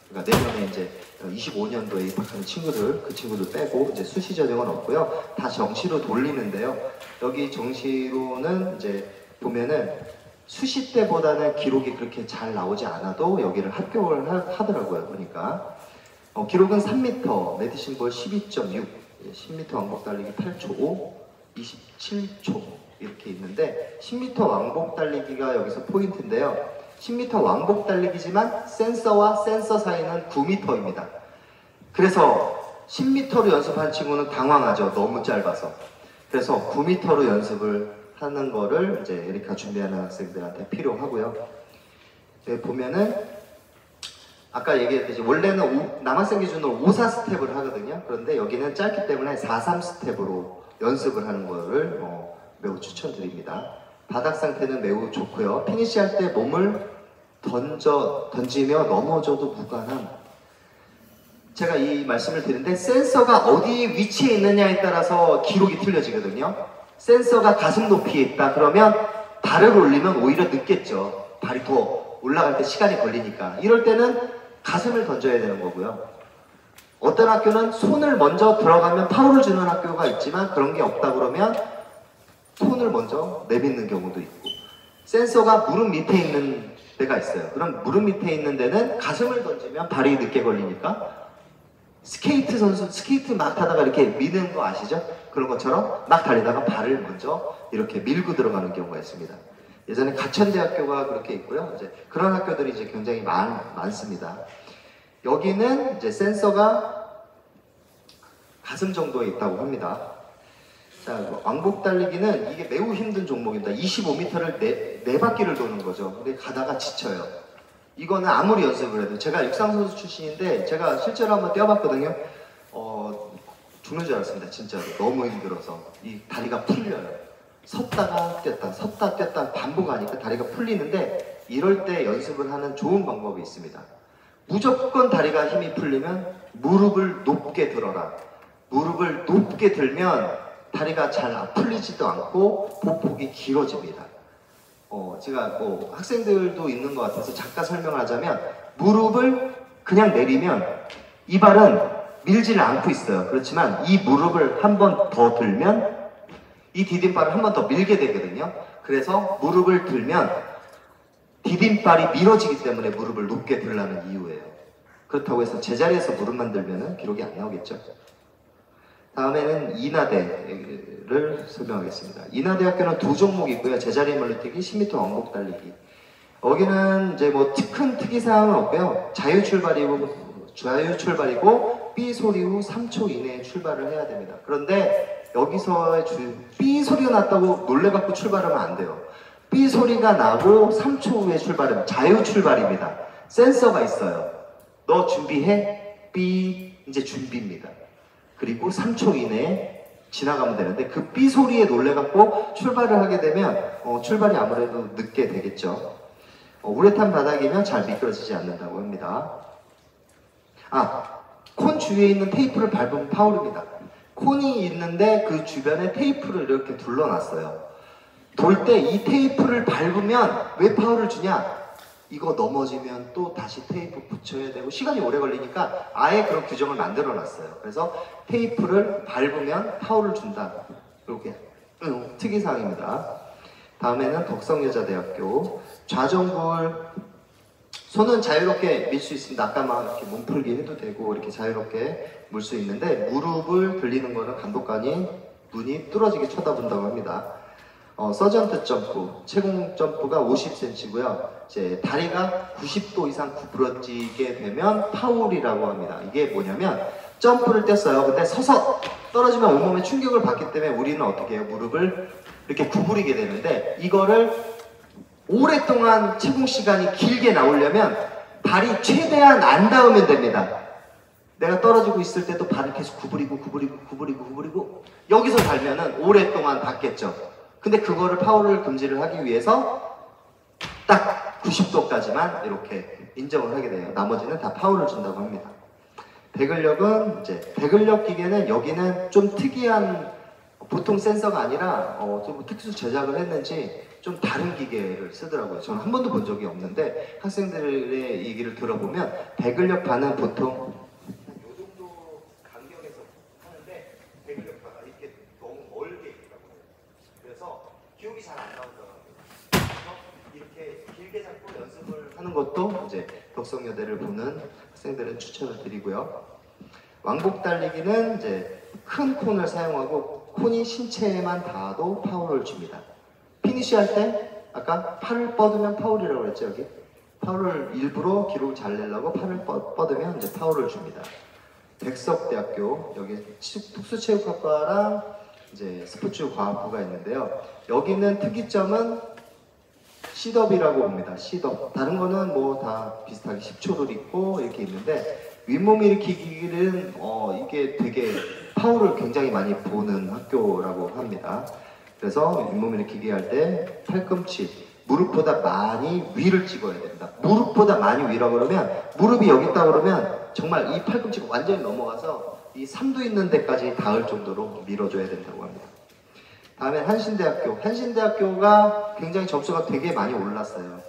그러니까 내년에 이제 25년도에 입학하는 친구들, 그 친구들 빼고 이제 수시 전형은 없고요. 다 정시로 돌리는데요. 여기 정시로는 이제 보면은 수시 때보다는 기록이 그렇게 잘 나오지 않아도 여기를 합격을 하더라고요. 보니까 기록은 3m, 메디신볼 12.6, 10m 왕복 달리기 8초 5, 27초 이렇게 있는데 10m 왕복 달리기가 여기서 포인트인데요. 10m 왕복 달리기지만 센서와 센서 사이는 9m입니다. 그래서 10m로 연습한 친구는 당황하죠. 너무 짧아서. 그래서 9m로 연습을 하는 거를 이제 에리카 준비하는 학생들한테 필요하고요. 여기 보면은 아까 얘기했듯이 원래는 남학생 기준으로 5, 4스텝을 하거든요. 그런데 여기는 짧기 때문에 4, 3스텝으로 연습을 하는 거를 매우 추천드립니다. 바닥 상태는 매우 좋고요. 피니시 할 때 몸을 던지며 넘어져도 무관함. 제가 이 말씀을 드리는데 센서가 어디 위치에 있느냐에 따라서 기록이 틀려지거든요. 센서가 가슴 높이에 있다 그러면 발을 올리면 오히려 늦겠죠. 발이 더 올라갈 때 시간이 걸리니까. 이럴 때는 가슴을 던져야 되는 거고요. 어떤 학교는 손을 먼저 들어가면 파울을 주는 학교가 있지만 그런 게 없다 그러면 손을 먼저 내딛는 경우도 있고 센서가 무릎 밑에 있는 데가 있어요. 그럼 무릎 밑에 있는 데는 가슴을 던지면 발이 늦게 걸리니까 스케이트 선수, 스케이트 막 타다가 이렇게 미는 거 아시죠? 그런 것처럼 막 달리다가 발을 먼저 이렇게 밀고 들어가는 경우가 있습니다. 예전에 가천대학교가 그렇게 있고요. 이제 그런 학교들이 이제 굉장히 많습니다. 여기는 이제 센서가 가슴 정도에 있다고 합니다. 자, 왕복 달리기는 이게 매우 힘든 종목입니다. 25m를 네 바퀴를 도는 거죠. 근데 가다가 지쳐요. 이거는 아무리 연습을 해도, 제가 육상선수 출신인데 제가 실제로 한번 뛰어봤거든요. 죽는 줄 알았습니다. 진짜로. 너무 힘들어서. 이 다리가 풀려요. 섰다가 뛰었다, 섰다 뛰었다 반복하니까 다리가 풀리는데, 이럴 때 연습을 하는 좋은 방법이 있습니다. 무조건 다리가 힘이 풀리면 무릎을 높게 들어라. 무릎을 높게 들면 다리가 잘 풀리지도 않고 보폭이 길어집니다. 제가 뭐 학생들도 있는 것 같아서 잠깐 설명을 하자면, 무릎을 그냥 내리면 이 발은 밀지를 않고 있어요. 그렇지만 이 무릎을 한 번 더 들면 이 디딤발을 한 번 더 밀게 되거든요. 그래서 무릎을 들면 디딤발이 밀어지기 때문에 무릎을 높게 들라는 이유예요. 그렇다고 해서 제자리에서 무릎만 들면 기록이 안 나오겠죠. 다음에는 인하대를 설명하겠습니다. 인하대학교는 두 종목이 있고요. 제자리 멀리뛰기, 10m 왕복 달리기. 여기는 이제 뭐 큰 특이사항은 없고요. 자유출발이고 삐 소리 후 3초 이내에 출발을 해야 됩니다. 그런데 여기서 삐 소리가 났다고 놀래갖고 출발하면 안 돼요. 삐 소리가 나고 3초 후에 출발하면 자유출발입니다. 센서가 있어요. 너 준비해? 삐, 이제 준비입니다. 그리고 3초 이내에 지나가면 되는데, 그 삐 소리에 놀래갖고 출발을 하게 되면 출발이 아무래도 늦게 되겠죠. 우레탄 바닥이면 잘 미끄러지지 않는다고 합니다. 콘 주위에 있는 테이프를 밟으면 파울입니다. 콘이 있는데 그 주변에 테이프를 이렇게 둘러놨어요. 돌 때 이 테이프를 밟으면 왜 파울을 주냐? 이거 넘어지면 또 다시 테이프 붙여야 되고 시간이 오래 걸리니까 아예 그런 규정을 만들어 놨어요. 그래서 테이프를 밟으면 파울을 준다. 이렇게 특이사항입니다. 다음에는 덕성여자대학교. 좌정굴, 손은 자유롭게 밀 수 있습니다. 아까 막 이렇게 몸풀기 해도 되고 이렇게 자유롭게 물 수 있는데, 무릎을 들리는 거는 감독관이 눈이 뚫어지게 쳐다본다고 합니다. 서전트 점프, 채공 점프가 50cm고요. 이제 다리가 90도 이상 구부러지게 되면 파울이라고 합니다. 이게 뭐냐면, 점프를 뗐어요. 근데 서서 떨어지면 온몸에 충격을 받기 때문에 우리는 어떻게 해요? 무릎을 이렇게 구부리게 되는데, 이거를 오랫동안 채공 시간이 길게 나오려면 발이 최대한 안 닿으면 됩니다. 내가 떨어지고 있을 때도 발을 계속 구부리고 여기서 닿으면 오랫동안 닿겠죠. 근데 그거를 파울을 금지를 하기 위해서 딱 90도까지만 이렇게 인정을 하게 돼요. 나머지는 다 파울을 준다고 합니다. 배근력은 이제 배근력 기계는 여기는 좀 특이한, 보통 센서가 아니라 좀 특수 제작을 했는지 좀 다른 기계를 쓰더라고요. 저는 한 번도 본 적이 없는데 학생들의 얘기를 들어보면 배근력 반은 보통 이 정도 간격에서 하는데, 배근력 반가 이렇게 너무 멀게 있더라고요. 그래서 기억이 잘 안 나오더라고요. 그래서 이렇게 길게 잡고 연습을 하는 것도 이제 덕성여대를 보는 학생들은 추천을 드리고요. 왕복 달리기는 이제 큰 콘을 사용하고 콘이 신체에만 닿아도 파울을 줍니다. 피니시 할 때 아까 팔을 뻗으면 파울이라고 그랬죠. 여기 파울을 일부러 기록을 잘 내려고 팔을 뻗으면 이제 파울을 줍니다. 백석대학교, 여기 특수체육학과랑 이제 스포츠과학부가 있는데요. 여기는 특이점은 시덥이라고 봅니다. 시덥. 다른 거는 뭐 다 비슷하게 10초를 있고 이렇게 있는데, 윗몸 일으키기는 이게 되게 파울을 굉장히 많이 보는 학교라고 합니다. 그래서 윗몸 일으키기 할 때 팔꿈치, 무릎보다 많이 위를 찍어야 됩니다. 무릎보다 많이 위라고 그러면, 무릎이 여기 있다 그러면 정말 이 팔꿈치가 완전히 넘어가서 이 삼두 있는 데까지 닿을 정도로 밀어줘야 된다고 합니다. 다음에 한신대학교. 한신대학교가 굉장히 점수가 되게 많이 올랐어요.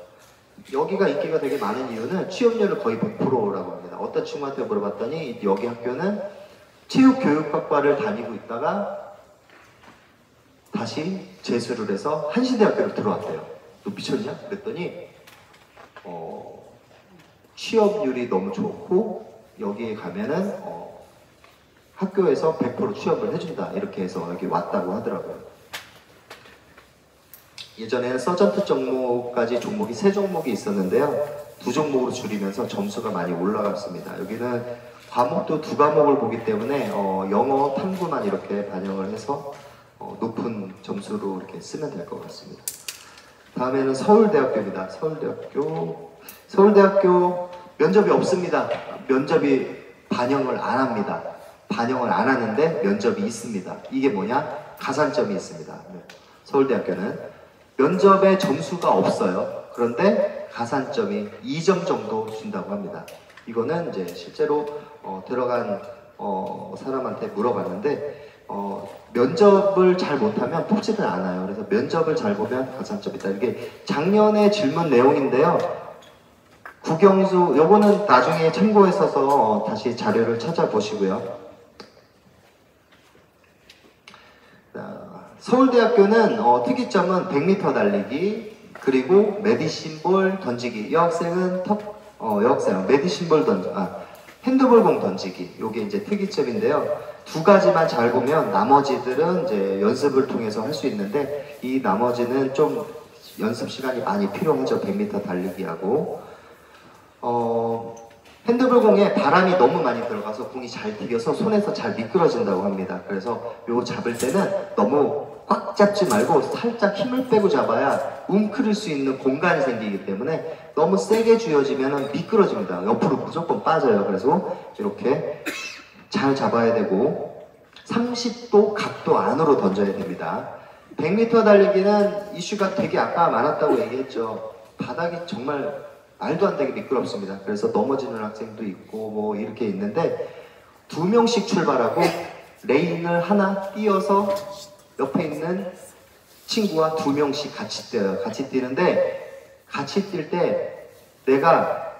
여기가 인기가 되게 많은 이유는 취업률을 거의 100%라고 합니다. 어떤 친구한테 물어봤더니 여기 학교는 체육교육학과를 다니고 있다가 다시 재수를 해서 한신대학교로 들어왔대요. 너 미쳤냐? 그랬더니 취업률이 너무 좋고 여기에 가면은 학교에서 100% 취업을 해준다 이렇게 해서 여기 왔다고 하더라고요. 예전에는 서전트 종목까지 종목이 3종목이 있었는데요. 2종목으로 줄이면서 점수가 많이 올라갔습니다. 여기는 과목도 2과목을 보기 때문에 영어, 탐구만 이렇게 반영을 해서 높은 점수로 이렇게 쓰면 될 것 같습니다. 다음에는 서울대학교입니다. 서울대학교 면접이 없습니다. 면접이 반영을 안 합니다. 반영을 안 하는데 면접이 있습니다. 이게 뭐냐? 가산점이 있습니다. 서울대학교는 면접에 점수가 없어요. 그런데 가산점이 2점 정도 준다고 합니다. 이거는 이제 실제로 들어간 사람한테 물어봤는데 면접을 잘 못하면 뽑지를 않아요. 그래서 면접을 잘 보면 가산점이다. 이게 작년의 질문 내용인데요. 국영수, 요거는 나중에 참고했어서 다시 자료를 찾아보시고요. 서울대학교는 특이점은 100m 달리기, 그리고 메디신볼 던지기. 여학생은 메디신볼 핸드볼공 던지기. 요게 이제 특이점인데요. 2가지만 잘 보면 나머지들은 이제 연습을 통해서 할 수 있는데, 이 나머지는 좀 연습 시간이 많이 필요하죠. 100m 달리기하고. 핸드볼공에 바람이 너무 많이 들어가서 공이 잘 튀겨서 손에서 잘 미끄러진다고 합니다. 그래서 요거 잡을 때는 너무 꽉 잡지 말고 살짝 힘을 빼고 잡아야 웅크릴 수 있는 공간이 생기기 때문에 너무 세게 쥐어지면 미끄러집니다. 옆으로 무조건 빠져요. 그래서 이렇게 잘 잡아야 되고 30도 각도 안으로 던져야 됩니다. 100m 달리기는 이슈가 되게 아까 많았다고 얘기했죠. 바닥이 정말 말도 안 되게 미끄럽습니다. 그래서 넘어지는 학생도 있고 뭐 이렇게 있는데 2명씩 출발하고 레인을 하나 띄어서 옆에 있는 친구와 2명씩 같이 뛰어요. 같이 뛰는데 같이 뛸 때 내가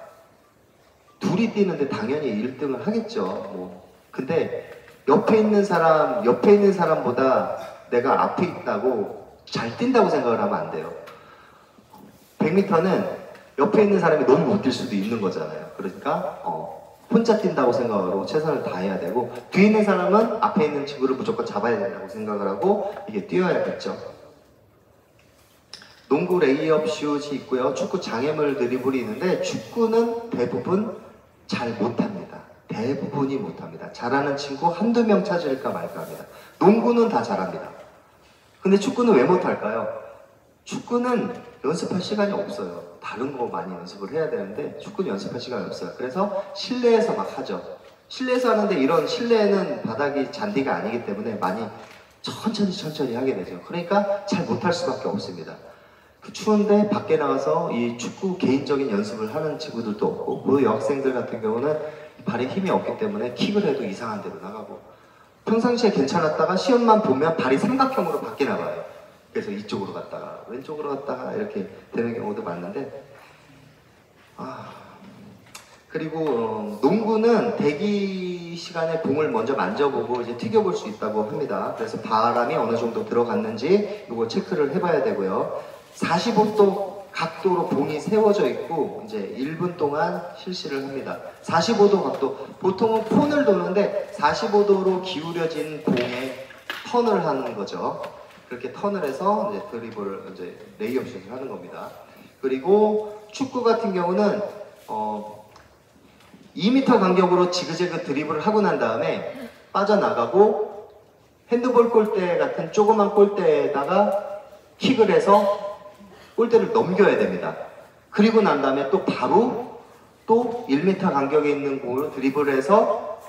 둘이 뛰는데 당연히 1등을 하겠죠. 뭐. 근데 옆에 있는 사람보다 내가 앞에 있다고 잘 뛴다고 생각을 하면 안 돼요. 100m는 옆에 있는 사람이 너무 못 뛸 수도 있는 거잖아요. 그러니까 혼자 뛴다고 생각으로 최선을 다해야 되고 뒤에 있는 사람은 앞에 있는 친구를 무조건 잡아야 된다고 생각을 하고 이게 뛰어야겠죠. 농구 레이업 슛이 있고요. 축구 장애물 드리블이 있는데 축구는 대부분 잘 못합니다. 대부분이 못합니다. 잘하는 친구 한두 명 찾을까 말까 합니다. 농구는 다 잘합니다. 근데 축구는 왜 못할까요? 축구는 연습할 시간이 없어요. 다른 거 많이 연습을 해야 되는데 축구는 연습할 시간이 없어요. 그래서 실내에서 막 하죠. 실내에서 하는데 이런 실내에는 바닥이 잔디가 아니기 때문에 많이 천천히 하게 되죠. 그러니까 잘 못할 수밖에 없습니다. 그 추운데 밖에 나가서 이 축구 개인적인 연습을 하는 친구들도 없고 그 여학생들 같은 경우는 발에 힘이 없기 때문에 킥을 해도 이상한 데로 나가고 평상시에 괜찮았다가 시험만 보면 발이 삼각형으로 밖에 나가요. 그래서 이쪽으로 갔다가 왼쪽으로 갔다가 이렇게 되는 경우도 많은데 그리고 농구는 대기 시간에 공을 먼저 만져보고 이제 튀겨볼 수 있다고 합니다. 그래서 바람이 어느 정도 들어갔는지 이거 체크를 해봐야 되고요. 45도 각도로 공이 세워져 있고 이제 1분 동안 실시를 합니다. 45도 각도, 보통은 콘을 도는데 45도로 기울여진 공에 턴을 하는 거죠. 그렇게 턴을 해서 이제 드리블을 이제 레이업 슛을 하는 겁니다. 그리고 축구 같은 경우는 2m 간격으로 지그재그 드리블을 하고 난 다음에 빠져나가고 핸드볼 골대 같은 조그만 골대에다가 킥을 해서 골대를 넘겨야 됩니다. 그리고 난 다음에 또 바로 또 1m 간격에 있는 공을 드리블해서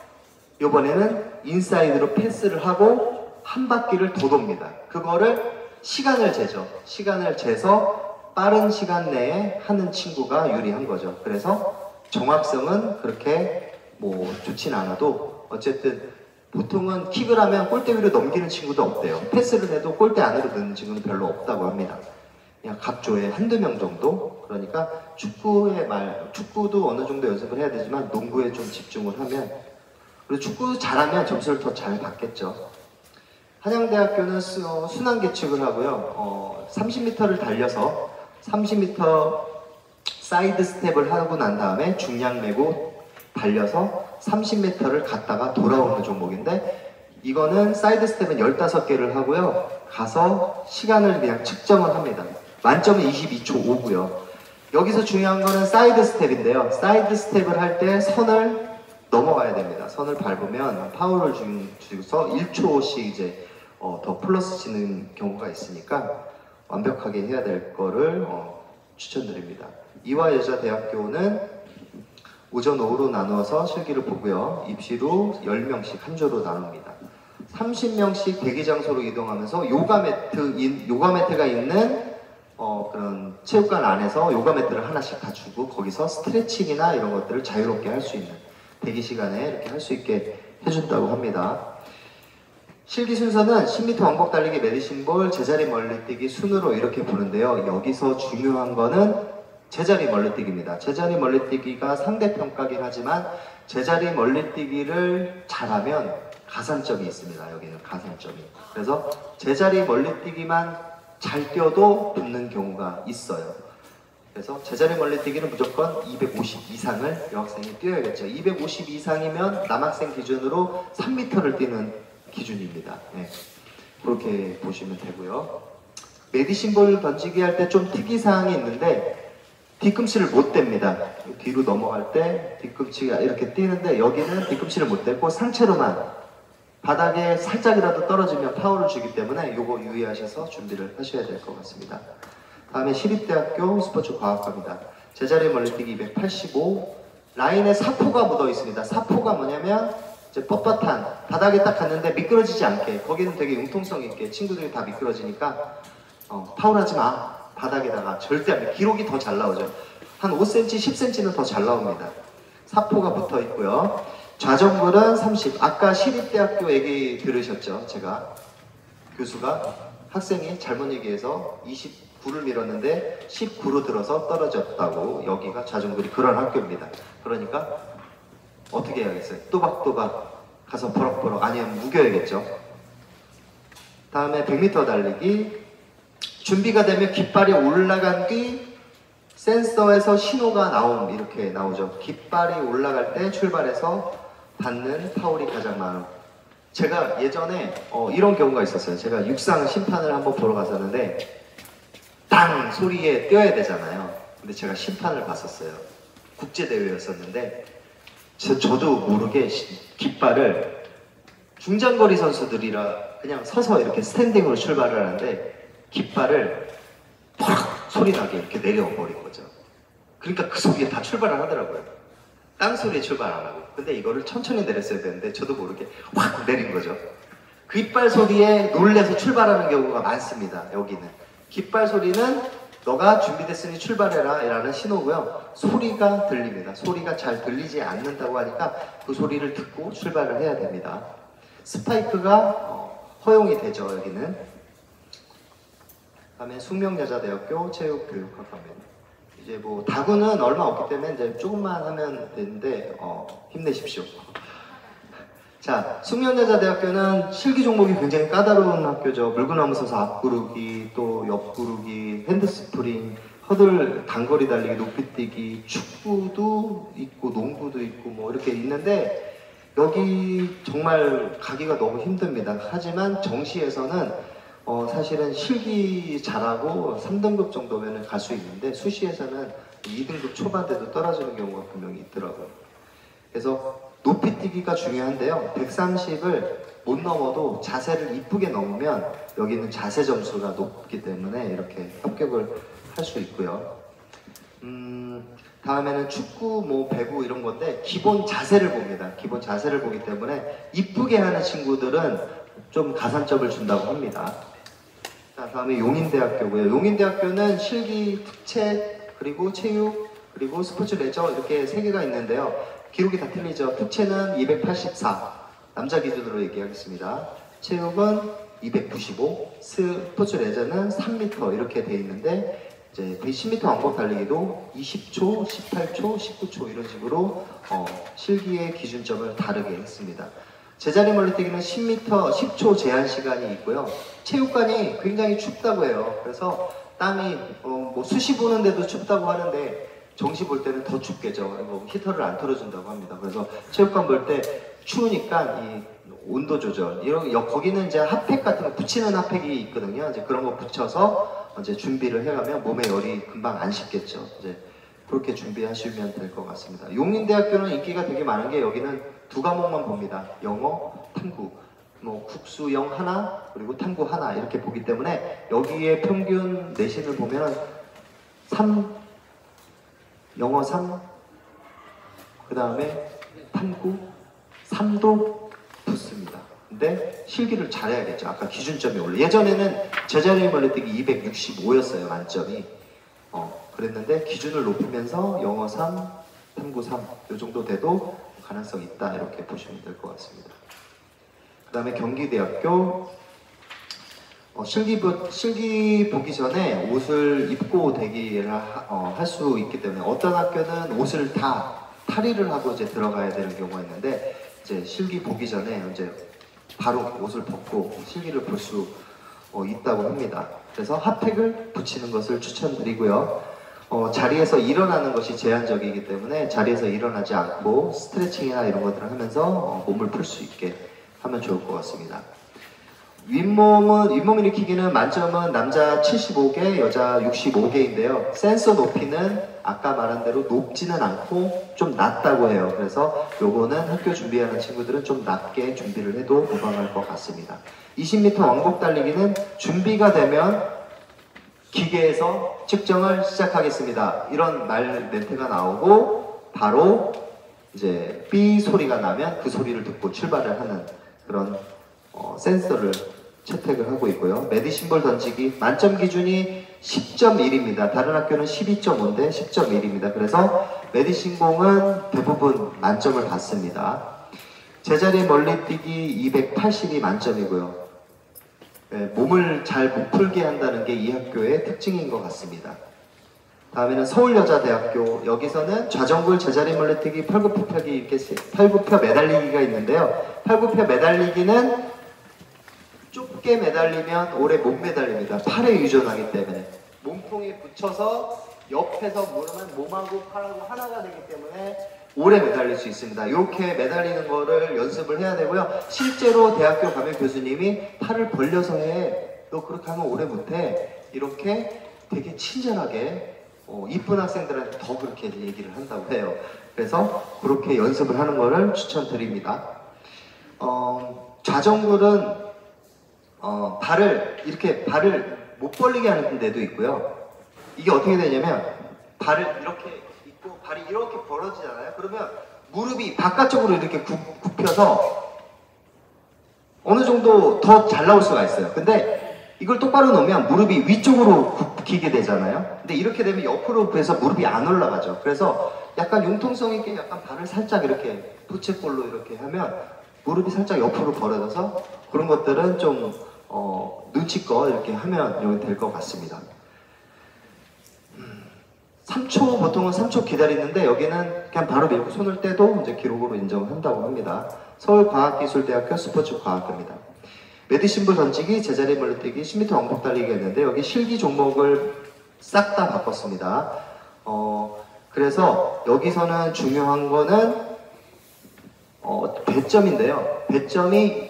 이번에는 인사이드로 패스를 하고 한 바퀴를 더 돕니다. 그거를 시간을 재죠. 시간을 재서 빠른 시간 내에 하는 친구가 유리한 거죠. 그래서 정확성은 그렇게 뭐 좋진 않아도 어쨌든 보통은 킥을 하면 골대 위로 넘기는 친구도 없대요. 패스를 해도 골대 안으로 넣는 친구는 별로 없다고 합니다. 그냥 각조에 한두 명 정도? 그러니까 축구도 어느 정도 연습을 해야 되지만 농구에 좀 집중을 하면 그리고 축구 잘하면 점수를 더 잘 받겠죠. 한양대학교는 순환 계측을 하고요. 30m를 달려서 30m 사이드 스텝을 하고 난 다음에 중량 메고 달려서 30m를 갔다가 돌아오는 종목인데, 이거는 사이드 스텝은 15개를 하고요. 가서 시간을 그냥 측정을 합니다. 만점은 22초 5고요. 여기서 중요한 거는 사이드 스텝인데요. 사이드 스텝을 할 때 선을 넘어가야 됩니다. 선을 밟으면 파워를 주고서 1초씩 이제 더 플러스 치는 경우가 있으니까 완벽하게 해야 될 거를 추천드립니다. 이화여자대학교는 오전, 오후로 나누어서 실기를 보고요. 입시로 10명씩 한 조로 나눕니다. 30명씩 대기 장소로 이동하면서 요가 매트가 있는 그런 체육관 안에서 요가 매트를 하나씩 다 주고 거기서 스트레칭이나 이런 것들을 자유롭게 할 수 있는, 대기 시간에 이렇게 할 수 있게 해준다고 합니다. 실기 순서는 10m 왕복 달리기, 메디신볼, 제자리 멀리뛰기 순으로 이렇게 보는데요. 여기서 중요한 거는 제자리 멀리뛰기입니다. 제자리 멀리뛰기가 상대평가긴 하지만 제자리 멀리뛰기를 잘하면 가산점이 있습니다. 여기는 가산점이. 그래서 제자리 멀리뛰기만 잘 뛰어도 붙는 경우가 있어요. 그래서 제자리 멀리뛰기는 무조건 250 이상을 여학생이 뛰어야겠죠. 250 이상이면 남학생 기준으로 3m를 뛰는 기준입니다. 네. 그렇게 보시면 되고요. 메디신볼 던지기 할 때 좀 특이사항이 있는데 뒤꿈치를 못 댑니다. 뒤로 넘어갈 때 뒤꿈치가 이렇게 뛰는데 여기는 뒤꿈치를 못 댔고 상체로만 바닥에 살짝이라도 떨어지면 파워를 주기 때문에 이거 유의하셔서 준비를 하셔야 될 것 같습니다. 다음에 시립대학교 스포츠과학과입니다. 제자리 멀리뛰기 285, 라인에 사포가 묻어 있습니다. 사포가 뭐냐면 이제 뻣뻣한 바닥에 딱 갔는데 미끄러지지 않게, 거기는 되게 융통성 있게 친구들이 다 미끄러지니까 파울하지 마. 바닥에다가 절대 안 돼. 기록이 더 잘 나오죠. 한 5cm, 10cm는 더 잘 나옵니다. 사포가 붙어 있고요. 좌정글은 30. 아까 시립대학교 얘기 들으셨죠? 제가 교수가 학생이 잘못 얘기해서 29를 밀었는데 19로 들어서 떨어졌다고. 여기가 좌정글이 그런 학교입니다. 그러니까 어떻게 해야겠어요? 또박또박 가서 버럭버럭, 아니면 무겨야겠죠. 다음에 100m 달리기. 준비가 되면 깃발이 올라간 뒤 센서에서 신호가 이렇게 나오죠. 깃발이 올라갈 때 출발해서 받는 파울이 가장 많은. 제가 예전에 이런 경우가 있었어요. 제가 육상 심판을 한번 보러 갔었는데 땅 소리에 뛰어야 되잖아요. 근데 제가 심판을 봤었어요. 국제대회였었는데 저도 모르게 깃발을, 중장거리 선수들이라 그냥 서서 이렇게 스탠딩으로 출발을 하는데 깃발을 팍 소리 나게 이렇게 내려버린 거죠. 그러니까 그 소리에 다 출발을 하더라고요. 땅 소리에 출발 안 하고. 근데 이거를 천천히 내렸어야 되는데 저도 모르게 확 내린 거죠. 깃발 소리에 놀래서 출발하는 경우가 많습니다. 여기는 깃발 소리는 너가 준비됐으니 출발해라 라는 신호고요. 소리가 들립니다. 소리가 잘 들리지 않는다고 하니까 그 소리를 듣고 출발을 해야 됩니다. 스파이크가 허용이 되죠. 여기는. 다음에 숙명여자대학교 체육교육학과입니다. 이제 뭐 다구는 얼마 없기 때문에 이제 조금만 하면 되는데 힘내십시오. 자, 숙명여자대학교는 실기 종목이 굉장히 까다로운 학교죠. 물구나무 서서 앞구르기, 또 옆구르기, 핸드스프링, 허들, 단거리 달리기, 높이뛰기, 축구도 있고 농구도 있고 뭐 이렇게 있는데 여기 정말 가기가 너무 힘듭니다. 하지만 정시에서는 사실은 실기 잘하고 3등급 정도면 갈 수 있는데 수시에서는 2등급 초반대도 떨어지는 경우가 분명히 있더라고요. 그래서 높이뛰기가 중요한데요. 130을 못 넘어도 자세를 이쁘게 넘으면 여기는 자세 점수가 높기 때문에 이렇게 합격을 할 수 있고요. 다음에는 축구, 뭐 배구 이런 건데 기본 자세를 봅니다. 기본 자세를 보기 때문에 이쁘게 하는 친구들은 좀 가산점을 준다고 합니다. 자, 다음에 용인대학교고요. 용인대학교는 실기, 특채, 그리고 체육, 그리고 스포츠 레저 이렇게 3개가 있는데요. 기록이 다 틀리죠. 특채는 284, 남자 기준으로 얘기하겠습니다. 체육은 295, 스포츠 레저는 3m 이렇게 돼 있는데 이제 10m 왕복 달리기도 20초, 18초, 19초 이런 식으로 실기의 기준점을 다르게 했습니다. 제자리 멀리뛰기는 10초 제한 시간이 있고요. 체육관이 굉장히 춥다고 해요. 그래서 땀이 뭐 수시 보는데도 춥다고 하는데 정시 볼 때는 더 춥겠죠. 뭐 히터를 안 틀어준다고 합니다. 그래서 체육관 볼 때 추우니까 이 온도 조절, 거기는 이제 핫팩 같은 거 붙이는 핫팩이 있거든요. 이제 그런 거 붙여서 이제 준비를 해가면 몸에 열이 금방 안 식겠죠. 이제 그렇게 준비하시면 될 것 같습니다. 용인대학교는 인기가 되게 많은 게 여기는 두 과목만 봅니다. 영어, 탐구. 뭐 국수영 하나 그리고 탐구 하나 이렇게 보기 때문에 여기에 평균 내신을 보면 3, 영어 3, 그 다음에 탐구 3도 붙습니다. 근데 실기를 잘해야겠죠. 아까 기준점이 올라. 예전에는 제자리 멀리뛰기 265였어요. 만점이. 그랬는데 기준을 높이면서 영어 3, 탐구 3 이 정도 돼도 가능성이 있다 이렇게 보시면 될 것 같습니다. 그 다음에 경기대학교 실기 보기 전에 옷을 입고 대기를 할 수 있기 때문에 어떤 학교는 옷을 다 탈의를 하고 이제 들어가야 되는 경우가 있는데 이제 실기 보기 전에 이제 바로 옷을 벗고 실기를 볼 수 있다고 합니다. 그래서 핫팩을 붙이는 것을 추천드리고요. 자리에서 일어나는 것이 제한적이기 때문에 자리에서 일어나지 않고 스트레칭이나 이런 것들을 하면서 몸을 풀 수 있게 하면 좋을 것 같습니다. 윗몸 일으키기는 만점은 남자 75개, 여자 65개인데요. 센서 높이는 아까 말한 대로 높지는 않고 좀 낮다고 해요. 그래서 요거는 학교 준비하는 친구들은 좀 낮게 준비를 해도 무방할 것 같습니다. 20m 왕복 달리기는 준비가 되면 기계에서 측정을 시작하겠습니다. 이런 멘트가 나오고 바로 이제 삐 소리가 나면 그 소리를 듣고 출발을 하는 그런 센서를 채택을 하고 있고요. 메디신볼 던지기 만점 기준이 10.1입니다. 다른 학교는 12.5인데 10.1입니다. 그래서 메디신공은 대부분 만점을 받습니다. 제자리 멀리뛰기 280이 만점이고요. 네, 몸을 잘 못 풀게 한다는 게 이 학교의 특징인 것 같습니다. 다음에는 서울여자대학교. 여기서는 좌정굴, 제자리 멀리뛰기, 팔굽혀펴기 이렇게 팔굽혀 매달리기가 있는데요. 팔굽혀 매달리기는 좁게 매달리면 오래 못 매달립니다. 팔에 의존하기 때문에 몸통에 붙여서 옆에서 무릎은 몸하고 팔하고 하나가 되기 때문에 오래 매달릴 수 있습니다. 이렇게 매달리는 거를 연습을 해야 되고요. 실제로 대학교 가면 교수님이 팔을 벌려서 해. 너 그렇게 하면 오래 못해. 이렇게 되게 친절하게 이쁜 학생들한테 더 그렇게 얘기를 한다고 해요. 그래서 그렇게 연습을 하는 거를 추천드립니다. 좌정굴은 발을 못 벌리게 하는 데도 있고요. 이게 어떻게 되냐면 발을 이렇게 있고 발이 이렇게 벌어지잖아요. 그러면 무릎이 바깥쪽으로 이렇게 굽혀서 어느 정도 더 잘 나올 수가 있어요. 근데 이걸 똑바로 놓으면 무릎이 위쪽으로 굽히게 되잖아요. 근데 이렇게 되면 옆으로 굽해서 무릎이 안 올라가죠. 그래서 약간 융통성 있게 약간 발을 살짝 이렇게 부채꼴로 이렇게 하면 무릎이 살짝 옆으로 벌어져서 그런 것들은 좀 눈치껏 이렇게 하면 여기 될 것 같습니다. 3초, 보통은 3초 기다리는데 여기는 그냥 바로 밀고 손을 떼도 이제 기록으로 인정을 한다고 합니다. 서울과학기술대학교 스포츠과학교입니다. 메디신볼 던지기, 제자리 멀리뛰기, 10m 왕복 달리기가 있는데 여기 실기 종목을 싹 다 바꿨습니다. 그래서 여기서는 중요한 거는 배점인데요. 배점이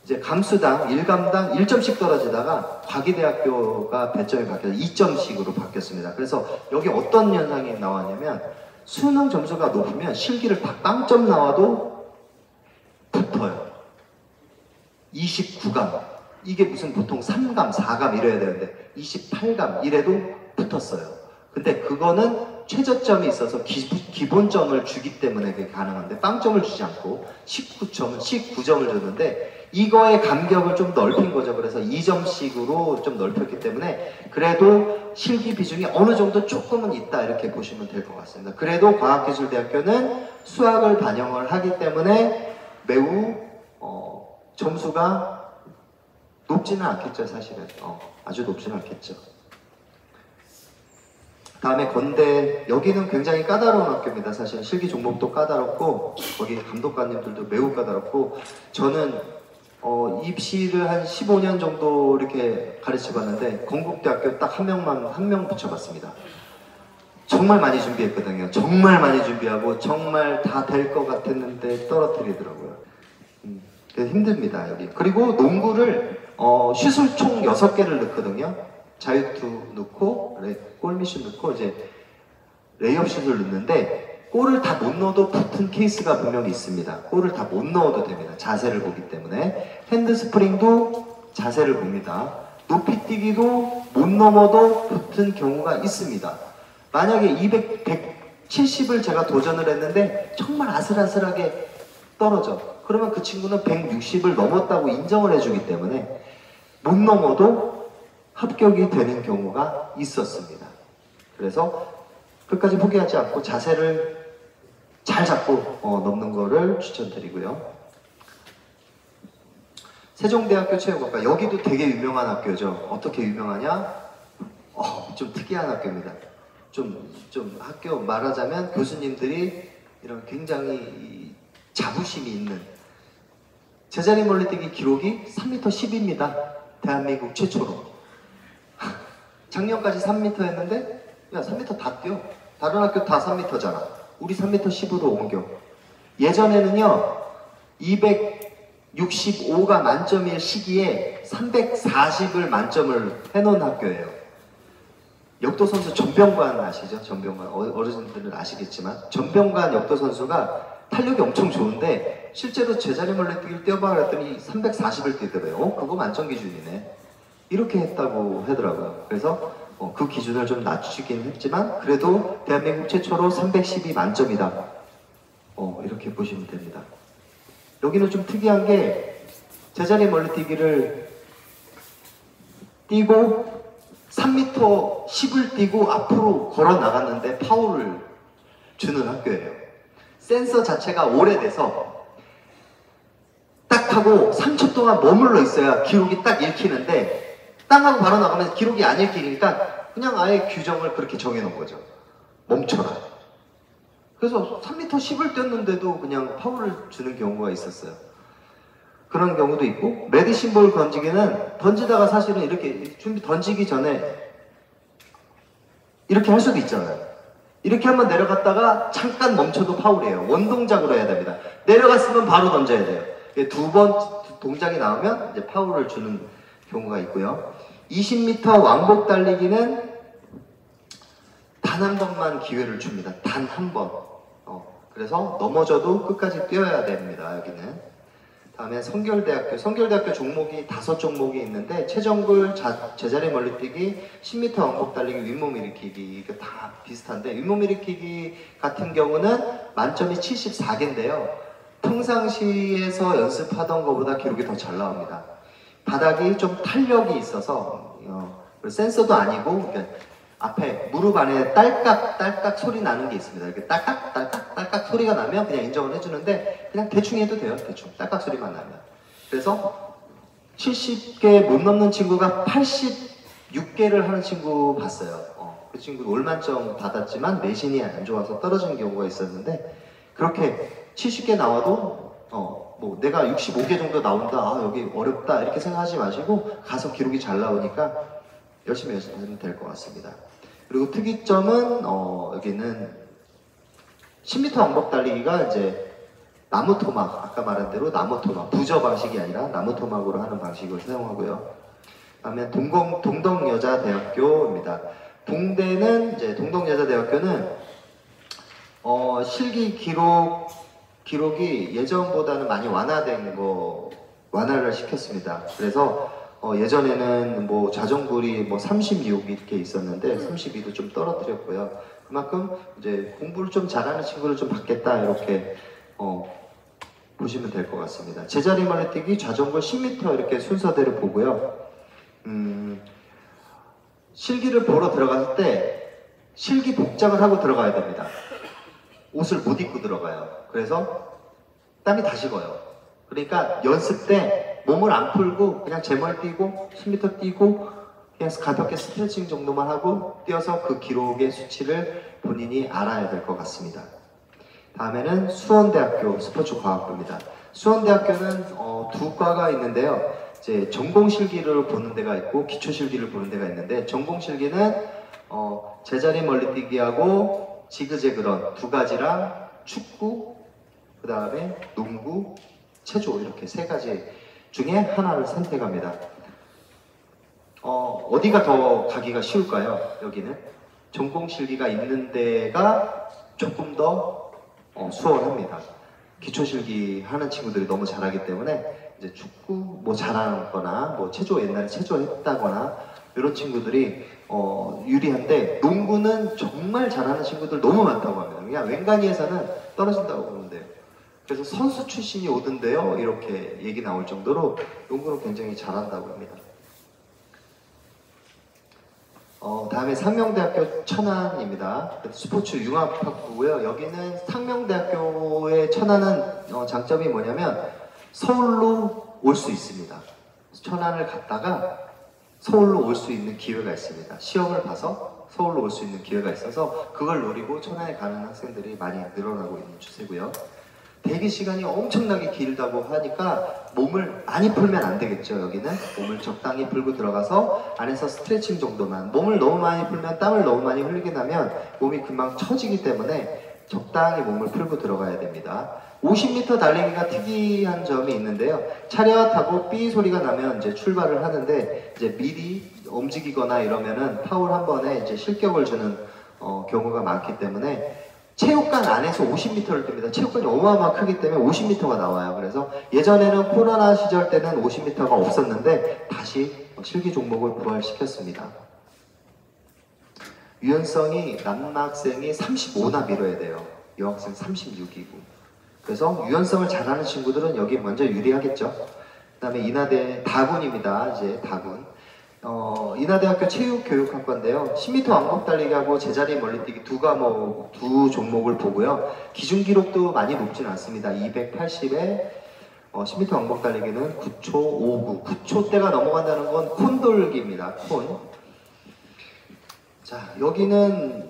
이제 감수당 1감당 1점씩 떨어지다가 과기대학교가 배점이 바뀌어서 2점씩으로 바뀌었습니다. 그래서 여기 어떤 현상이 나왔냐면 수능 점수가 높으면 실기를 다 빵점 나와도 붙어요. 29감. 이게 무슨 보통 3감, 4감 이래야 되는데 28감 이래도 붙었어요. 근데 그거는 최저점이 있어서 기본점을 주기 때문에 그게 가능한데 빵점을 주지 않고 19점을 줬는데 이거의 간격을 좀 넓힌 거죠. 그래서 2점씩으로 좀 넓혔기 때문에 그래도 실기 비중이 어느 정도 조금은 있다 이렇게 보시면 될 것 같습니다. 그래도 과학기술대학교는 수학을 반영을 하기 때문에 매우 점수가 높지는 않겠죠. 사실은 아주 높지는 않겠죠. 다음에 건대. 여기는 굉장히 까다로운 학교입니다. 사실 실기 종목도 까다롭고 거기 감독관님들도 매우 까다롭고 저는 입시를 한 15년 정도 이렇게 가르쳐 봤는데 건국대학교 딱 한 명 붙여봤습니다. 정말 많이 준비했거든요. 정말 많이 준비하고 정말 다 될 것 같았는데 떨어뜨리더라고요. 그래서 힘듭니다 여기. 그리고 농구를 슛을 총 6개를 넣거든요. 자유투 넣고 골밑슛 넣고 이제 레이업 슛을 넣는데 골을 다 못 넣어도 붙은 케이스가 분명히 있습니다. 골을 다 못 넣어도 됩니다. 자세를 보기 때문에. 핸드 스프링도 자세를 봅니다. 높이 뛰기도 못 넘어도 붙은 경우가 있습니다. 만약에 170을 제가 도전을 했는데 정말 아슬아슬하게 떨어져. 그러면 그 친구는 160을 넘었다고 인정을 해주기 때문에 못 넘어도 합격이 되는 경우가 있었습니다. 그래서 끝까지 포기하지 않고 자세를 잘 잡고 넘는 거를 추천드리고요. 세종대학교 체육학과, 여기도 되게 유명한 학교죠. 어떻게 유명하냐? 좀 특이한 학교입니다. 좀 학교 말하자면 교수님들이 이런 굉장히 자부심이 있는, 제자리 멀리뛰기 기록이 3m 10입니다. 대한민국 최초로. 작년까지 3m 했는데 야 3m 다 뛰어. 다른 학교 다 3m잖아. 우리 3m 10으로 옮겨. 예전에는요 265가 만점일 시기에 340을 만점을 해놓은 학교예요. 역도 선수 전병관 아시죠? 전병관. 어르신들은 아시겠지만 전병관 역도 선수가 탄력이 엄청 좋은데 실제로 제자리 멀리뛰기를 뛰어봐 그랬더니 340을 뛰더래요. 그거 만점 기준이네. 이렇게 했다고 하더라고요. 그래서 그 기준을 좀 낮추긴 했지만 그래도 대한민국 최초로 310이 만점이다. 이렇게 보시면 됩니다. 여기는 좀 특이한 게 제자리 멀리뛰기를 뛰고 3m 10을 뛰고 앞으로 걸어 나갔는데 파울을 주는 학교예요. 센서 자체가 오래돼서 딱 하고 3초 동안 머물러 있어야 기록이 딱 읽히는데 땅 하고 바로 나가면 기록이 안 읽히니까 그냥 아예 규정을 그렇게 정해놓은 거죠. 멈춰라. 그래서 3m 10을 뛰었는데도 그냥 파울을 주는 경우가 있었어요. 그런 경우도 있고, 메디신볼 던지기는 던지다가 사실은 이렇게 던지기 전에 이렇게 할 수도 있잖아요. 이렇게 한번 내려갔다가 잠깐 멈춰도 파울이에요. 원동작으로 해야 됩니다. 내려갔으면 바로 던져야 돼요. 2번 동작이 나오면 이제 파울을 주는 경우가 있고요. 20m 왕복 달리기는 단 한 번만 기회를 줍니다. 단 한 번. 그래서 넘어져도 끝까지 뛰어야 됩니다. 여기는. 다음에 성결대학교. 성결대학교 종목이 5종목이 있는데 최정글, 제자리 멀리뛰기, 10m 왕복 달리기, 윗몸 일으키기 이게 다 비슷한데 윗몸 일으키기 같은 경우는 만점이 74개인데요. 평상시에서 연습하던 것보다 기록이 더 잘 나옵니다. 바닥이 좀 탄력이 있어서 센서도 아니고 그러니까 앞에 무릎 안에 딸깍딸깍 소리 나는 게 있습니다. 이렇게 딸깍딸깍 소리가 나면 그냥 인정을 해주는데 그냥 대충 해도 돼요. 대충 딸깍 소리만 나면. 그래서 70개 못 넘는 친구가 86개를 하는 친구 봤어요. 그 친구는 올만점 받았지만 내신이 안 좋아서 떨어진 경우가 있었는데 그렇게 70개 나와도 뭐 내가 65개 정도 나온다, 여기 어렵다 이렇게 생각하지 마시고 가서 기록이 잘 나오니까 열심히 하시면 될 것 같습니다. 그리고 특이점은 여기는 10m 왕복 달리기가 이제 나무 토막, 아까 말한 대로 나무 토막, 부저 방식이 아니라 나무 토막으로 하는 방식을 사용하고요. 다음에 동덕여자대학교입니다. 동대는 이제 동덕여자대학교는 실기 기록이 예전보다는 많이 완화를 시켰습니다. 그래서 예전에는 뭐 자정굴이 뭐 36 이렇게 있었는데 32도 좀 떨어뜨렸고요. 그만큼 이제 공부를 좀 잘하는 친구를 좀 받겠다 이렇게 보시면 될 것 같습니다. 제자리 멀리뛰기, 자전거 10m 이렇게 순서대로 보고요. 실기를 보러 들어갔을 때 실기 복장을 하고 들어가야 됩니다. 옷을 못 입고 들어가요. 그래서 땀이 다 식어요. 그러니까 연습 때 몸을 안 풀고 그냥 제멀 뛰고 10m 뛰고 그냥 가볍게 스트레칭 정도만 하고 뛰어서 그 기록의 수치를 본인이 알아야 될 것 같습니다. 다음에는 수원대학교 스포츠과학부입니다. 수원대학교는 두 과가 있는데요. 이제 전공실기를 보는 데가 있고 기초실기를 보는 데가 있는데 전공실기는 제자리 멀리뛰기하고 지그재그런 두 가지랑 축구, 그 다음에 농구, 체조 이렇게 세 가지 중에 하나를 선택합니다. 어디가 더 가기가 쉬울까요? 여기는 전공 실기가 있는 데가 조금 더 수월합니다. 기초 실기 하는 친구들이 너무 잘하기 때문에 이제 축구 뭐 잘하거나 뭐 체조 옛날에 체조 했다거나 이런 친구들이 유리한데, 농구는 정말 잘하는 친구들 너무 많다고 합니다. 그냥 웬간히에서는 떨어진다고 보는데요. 그래서 선수 출신이 오던데요 이렇게 얘기 나올 정도로 농구는 굉장히 잘한다고 합니다. 다음에 상명대학교 천안입니다. 스포츠 융합학부고요. 여기는 상명대학교의 천안은 장점이 뭐냐면 서울로 올 수 있습니다. 천안을 갔다가 서울로 올 수 있는 기회가 있습니다. 시험을 봐서 서울로 올 수 있는 기회가 있어서 그걸 노리고 천안에 가는 학생들이 많이 늘어나고 있는 추세고요. 대기 시간이 엄청나게 길다고 하니까 몸을 많이 풀면 안 되겠죠. 여기는 몸을 적당히 풀고 들어가서 안에서 스트레칭 정도만, 몸을 너무 많이 풀면 땀을 너무 많이 흘리게 나면 몸이 금방 처지기 때문에 적당히 몸을 풀고 들어가야 됩니다. 50m 달리기가 특이한 점이 있는데요. 차렷하고 삐 소리가 나면 이제 출발을 하는데, 이제 미리 움직이거나 이러면은 파울 한 번에 이제 실격을 주는 경우가 많기 때문에 체육관 안에서 50m를 뜹니다. 체육관이 어마어마하게 크기 때문에 50m가 나와요. 그래서 예전에는 코로나 시절 때는 50m가 없었는데 다시 실기 종목을 부활시켰습니다. 유연성이 남학생이 35나 밀어야 돼요. 여학생 36이고. 그래서 유연성을 잘하는 친구들은 여기 먼저 유리하겠죠. 그 다음에 인하대 다군입니다. 이제 다군. 인하대학교 체육교육학과인데요. 10m 왕복 달리기하고 제자리 멀리뛰기 두 종목을 보고요. 기준 기록도 많이 높진 않습니다. 280에 10m 왕복 달리기는 9초 59. 9초대가 넘어간다는 건 콘돌기입니다. 콘. 자, 여기는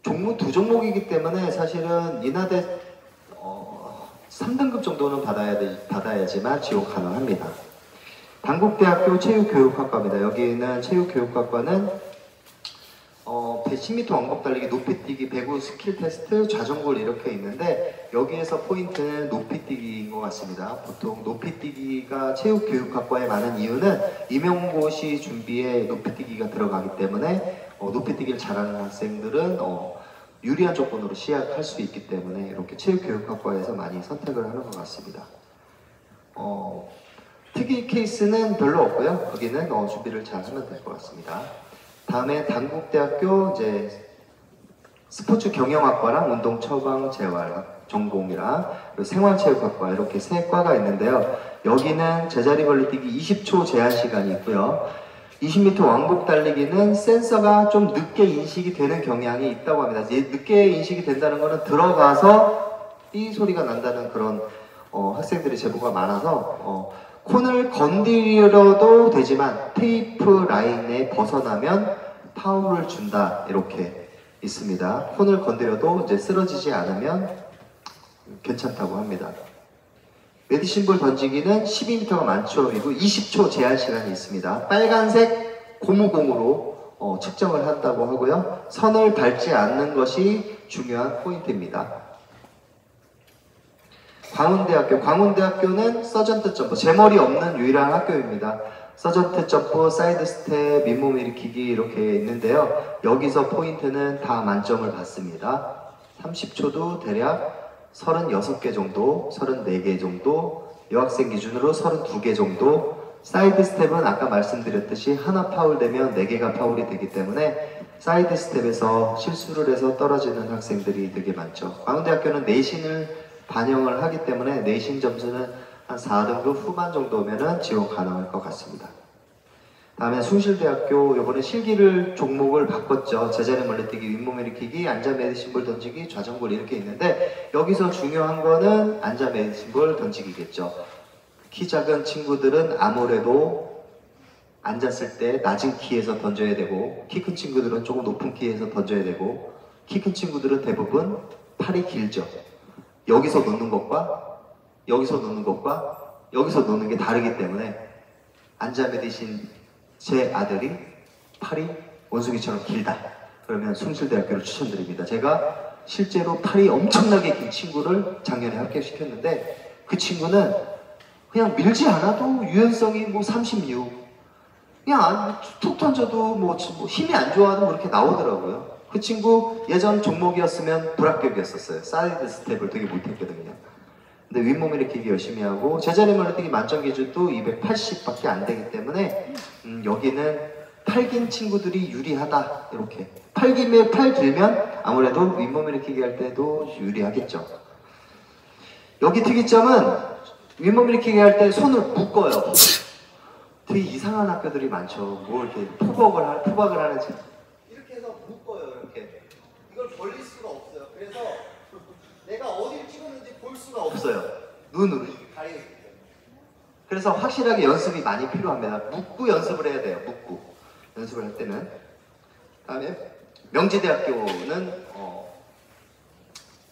두 종목이기 때문에 사실은 인하대 3등급 정도는 받아야지만 지원 가능합니다. 단국대학교 체육교육학과입니다. 여기는 체육교육학과는 10m 왕복 달리기, 높이뛰기, 배구 스킬 테스트, 좌전골 이렇게 있는데, 여기에서 포인트는 높이뛰기인 것 같습니다. 보통 높이뛰기가 체육교육학과에 많은 이유는 임용고시 준비에 높이뛰기가 들어가기 때문에 높이뛰기를 잘하는 학생들은 유리한 조건으로 시작할 수 있기 때문에 이렇게 체육교육학과에서 많이 선택을 하는 것 같습니다. 특이 케이스는 별로 없고요. 여기는 준비를 잘 하면 될 것 같습니다. 다음에 단국대학교 이제 스포츠 경영학과랑 운동 처방 재활 전공이랑 생활체육학과 이렇게 세 과가 있는데요. 여기는 제자리 멀리뛰기 20초 제한 시간이 있고요. 20m 왕복 달리기는 센서가 좀 늦게 인식이 되는 경향이 있다고 합니다. 늦게 인식이 된다는 것은 들어가서 삐 소리가 난다는 그런 학생들의 제보가 많아서 콘을 건드려도 되지만 테이프 라인에 벗어나면 파울을 준다 이렇게 있습니다. 콘을 건드려도 이제 쓰러지지 않으면 괜찮다고 합니다. 메디신볼 던지기는 12m가 만점이고 20초 제한 시간이 있습니다. 빨간색 고무공으로 측정을 한다고 하고요. 선을 밟지 않는 것이 중요한 포인트입니다. 광운대학교는 서전트 점프, 제머리 없는 유일한 학교입니다. 서전트 점프, 사이드 스텝, 밑몸 일으키기 이렇게 있는데요. 여기서 포인트는 다 만점을 받습니다. 30초도 대략 36개 정도, 34개 정도, 여학생 기준으로 32개 정도. 사이드 스텝은 아까 말씀드렸듯이 하나 파울되면 4개가 파울이 되기 때문에 사이드 스텝에서 실수를 해서 떨어지는 학생들이 되게 많죠. 광운대학교는 내신을 반영을 하기 때문에 내신 점수는 한 4등급 후반 정도면 지원 가능할 것 같습니다. 다음에 숭실대학교, 이번에 실기를 종목을 바꿨죠. 제자리 멀리뛰기, 윗몸 일으키기, 앉아 메디신볼 던지기, 좌전골 이렇게 있는데, 여기서 중요한 거는 앉아 메디신볼 던지기겠죠. 키 작은 친구들은 아무래도 앉았을 때 낮은 키에서 던져야 되고, 키 큰 친구들은 조금 높은 키에서 던져야 되고, 키 큰 친구들은 대부분 팔이 길죠. 여기서 놓는 것과 여기서 놓는 것과 여기서 놓는 게 다르기 때문에 앉아 메디신 제 아들이 팔이 원숭이처럼 길다. 그러면 숭실대학교를 추천드립니다. 제가 실제로 팔이 엄청나게 긴 친구를 작년에 합격시켰는데 그 친구는 그냥 밀지 않아도 유연성이 뭐 36, 그냥 툭 던져도 뭐 힘이 안 좋아도 그렇게 나오더라고요. 그 친구 예전 종목이었으면 불합격이었었어요. 사이드 스텝을 되게 못했거든요. 근데 윗몸 일으키기 열심히 하고 제자리 멀리뛰기 만점 기준도 280밖에 안 되기 때문에 여기는 팔 긴 친구들이 유리하다. 이렇게 팔 길면 아무래도 윗몸 일으키기 할 때도 유리하겠죠. 여기 특이점은 윗몸 일으키기 할 때 손을 묶어요. 되게 이상한 학교들이 많죠. 뭐 이렇게 포박을 하는지 이렇게 해서 묶어요. 이렇게 이걸 벌릴 수가 없어요. 그래서 내가 어디를 찍었는지 볼 수가 없어요. 눈으로 가리고 있기 때문에. 그래서 확실하게 연습이 많이 필요합니다. 묶고 연습을 해야 돼요. 묶고 연습을 할 때는. 다음에 명지대학교는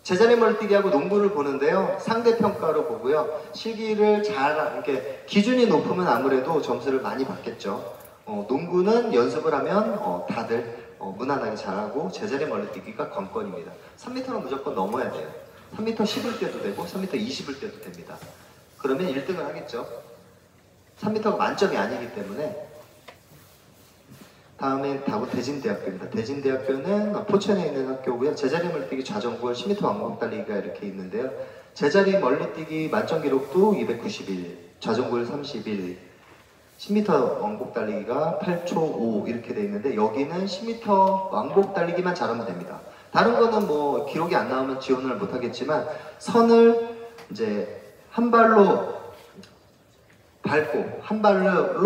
제자리 멀리뛰기하고 농구를 보는데요. 상대평가로 보고요. 실기를 이렇게 기준이 높으면 아무래도 점수를 많이 받겠죠. 농구는 연습을 하면 다들 무난하게 잘하고 제자리 멀리뛰기가 관건입니다. 3m는 무조건 넘어야 돼요. 3m 10을 때도 되고 3m 20을 때도 됩니다. 그러면 1등을 하겠죠. 3m가 만점이 아니기 때문에. 다음에 대진대학교입니다. 대진대학교는 포천에 있는 학교고요. 제자리 멀리뛰기 좌전골 10m 왕복 달리기가 이렇게 있는데요. 제자리 멀리뛰기 만점 기록도 291, 좌전골 31, 10m 왕복 달리기가 8초 5 이렇게 돼 있는데 여기는 10m 왕복 달리기만 잘하면 됩니다. 다른 거는 뭐 기록이 안 나오면 지원을 못 하겠지만 선을 이제 한 발로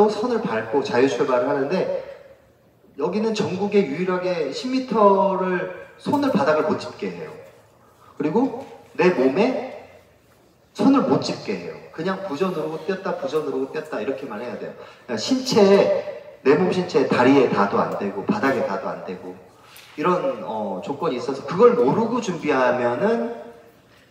선을 밟고 자유 출발을 하는데 여기는 전국에 유일하게 10m를 손을 바닥을 못 짚게 해요. 그리고 내 몸에 손을 못 짚게 해요. 그냥 부저 누르고 뛰었다 부저 누르고 뛰었다 이렇게만 해야 돼요. 내 몸 신체에 다리에 닿아도 안 되고 바닥에 닿아도 안 되고 이런 조건이 있어서 그걸 모르고 준비하면은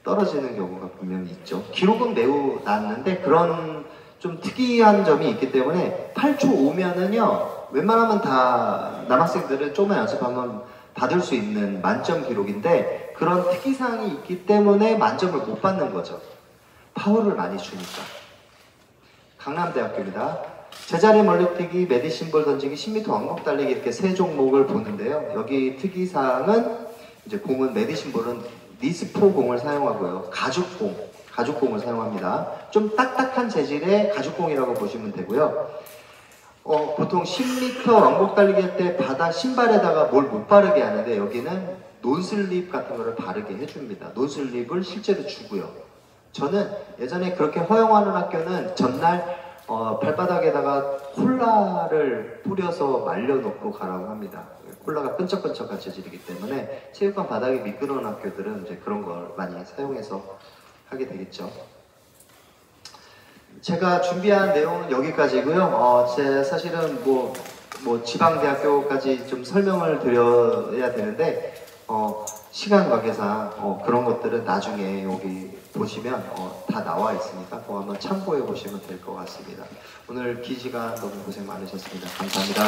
떨어지는 경우가 분명히 있죠. 기록은 매우 낮는데 그런 좀 특이한 점이 있기 때문에 8초 5면은요 웬만하면 다 남학생들은 조금만 연습하면 받을 수 있는 만점 기록인데 그런 특이사항이 있기 때문에 만점을 못 받는 거죠. 파워를 많이 주니까. 강남대학교입니다. 제자리 멀리뛰기, 메디신볼 던지기, 10m 왕복 달리기 이렇게 세 종목을 보는데요. 여기 특이사항은 이제 공은 메디신볼은 니스포 공을 사용하고요. 가죽공을 사용합니다. 좀 딱딱한 재질의 가죽공이라고 보시면 되고요. 보통 10m 왕복 달리기 할 때 신발에다가 뭘 못 바르게 하는데 여기는 논슬립 같은 거를 바르게 해줍니다. 논슬립을 실제로 주고요. 저는 예전에 그렇게 허용하는 학교는 전날 발바닥에다가 콜라를 뿌려서 말려놓고 가라고 합니다. 콜라가 끈적끈적한 재질이기 때문에 체육관 바닥이 미끄러운 학교들은 이제 그런 걸 많이 사용해서 하게 되겠죠. 제가 준비한 내용은 여기까지고요. 사실은 뭐 지방대학교까지 좀 설명을 드려야 되는데 시간 관계상 그런 것들은 나중에 여기 보시면 다 나와 있으니까 그거 한번 참고해 보시면 될 것 같습니다. 오늘 긴 시간 너무 고생 많으셨습니다. 감사합니다.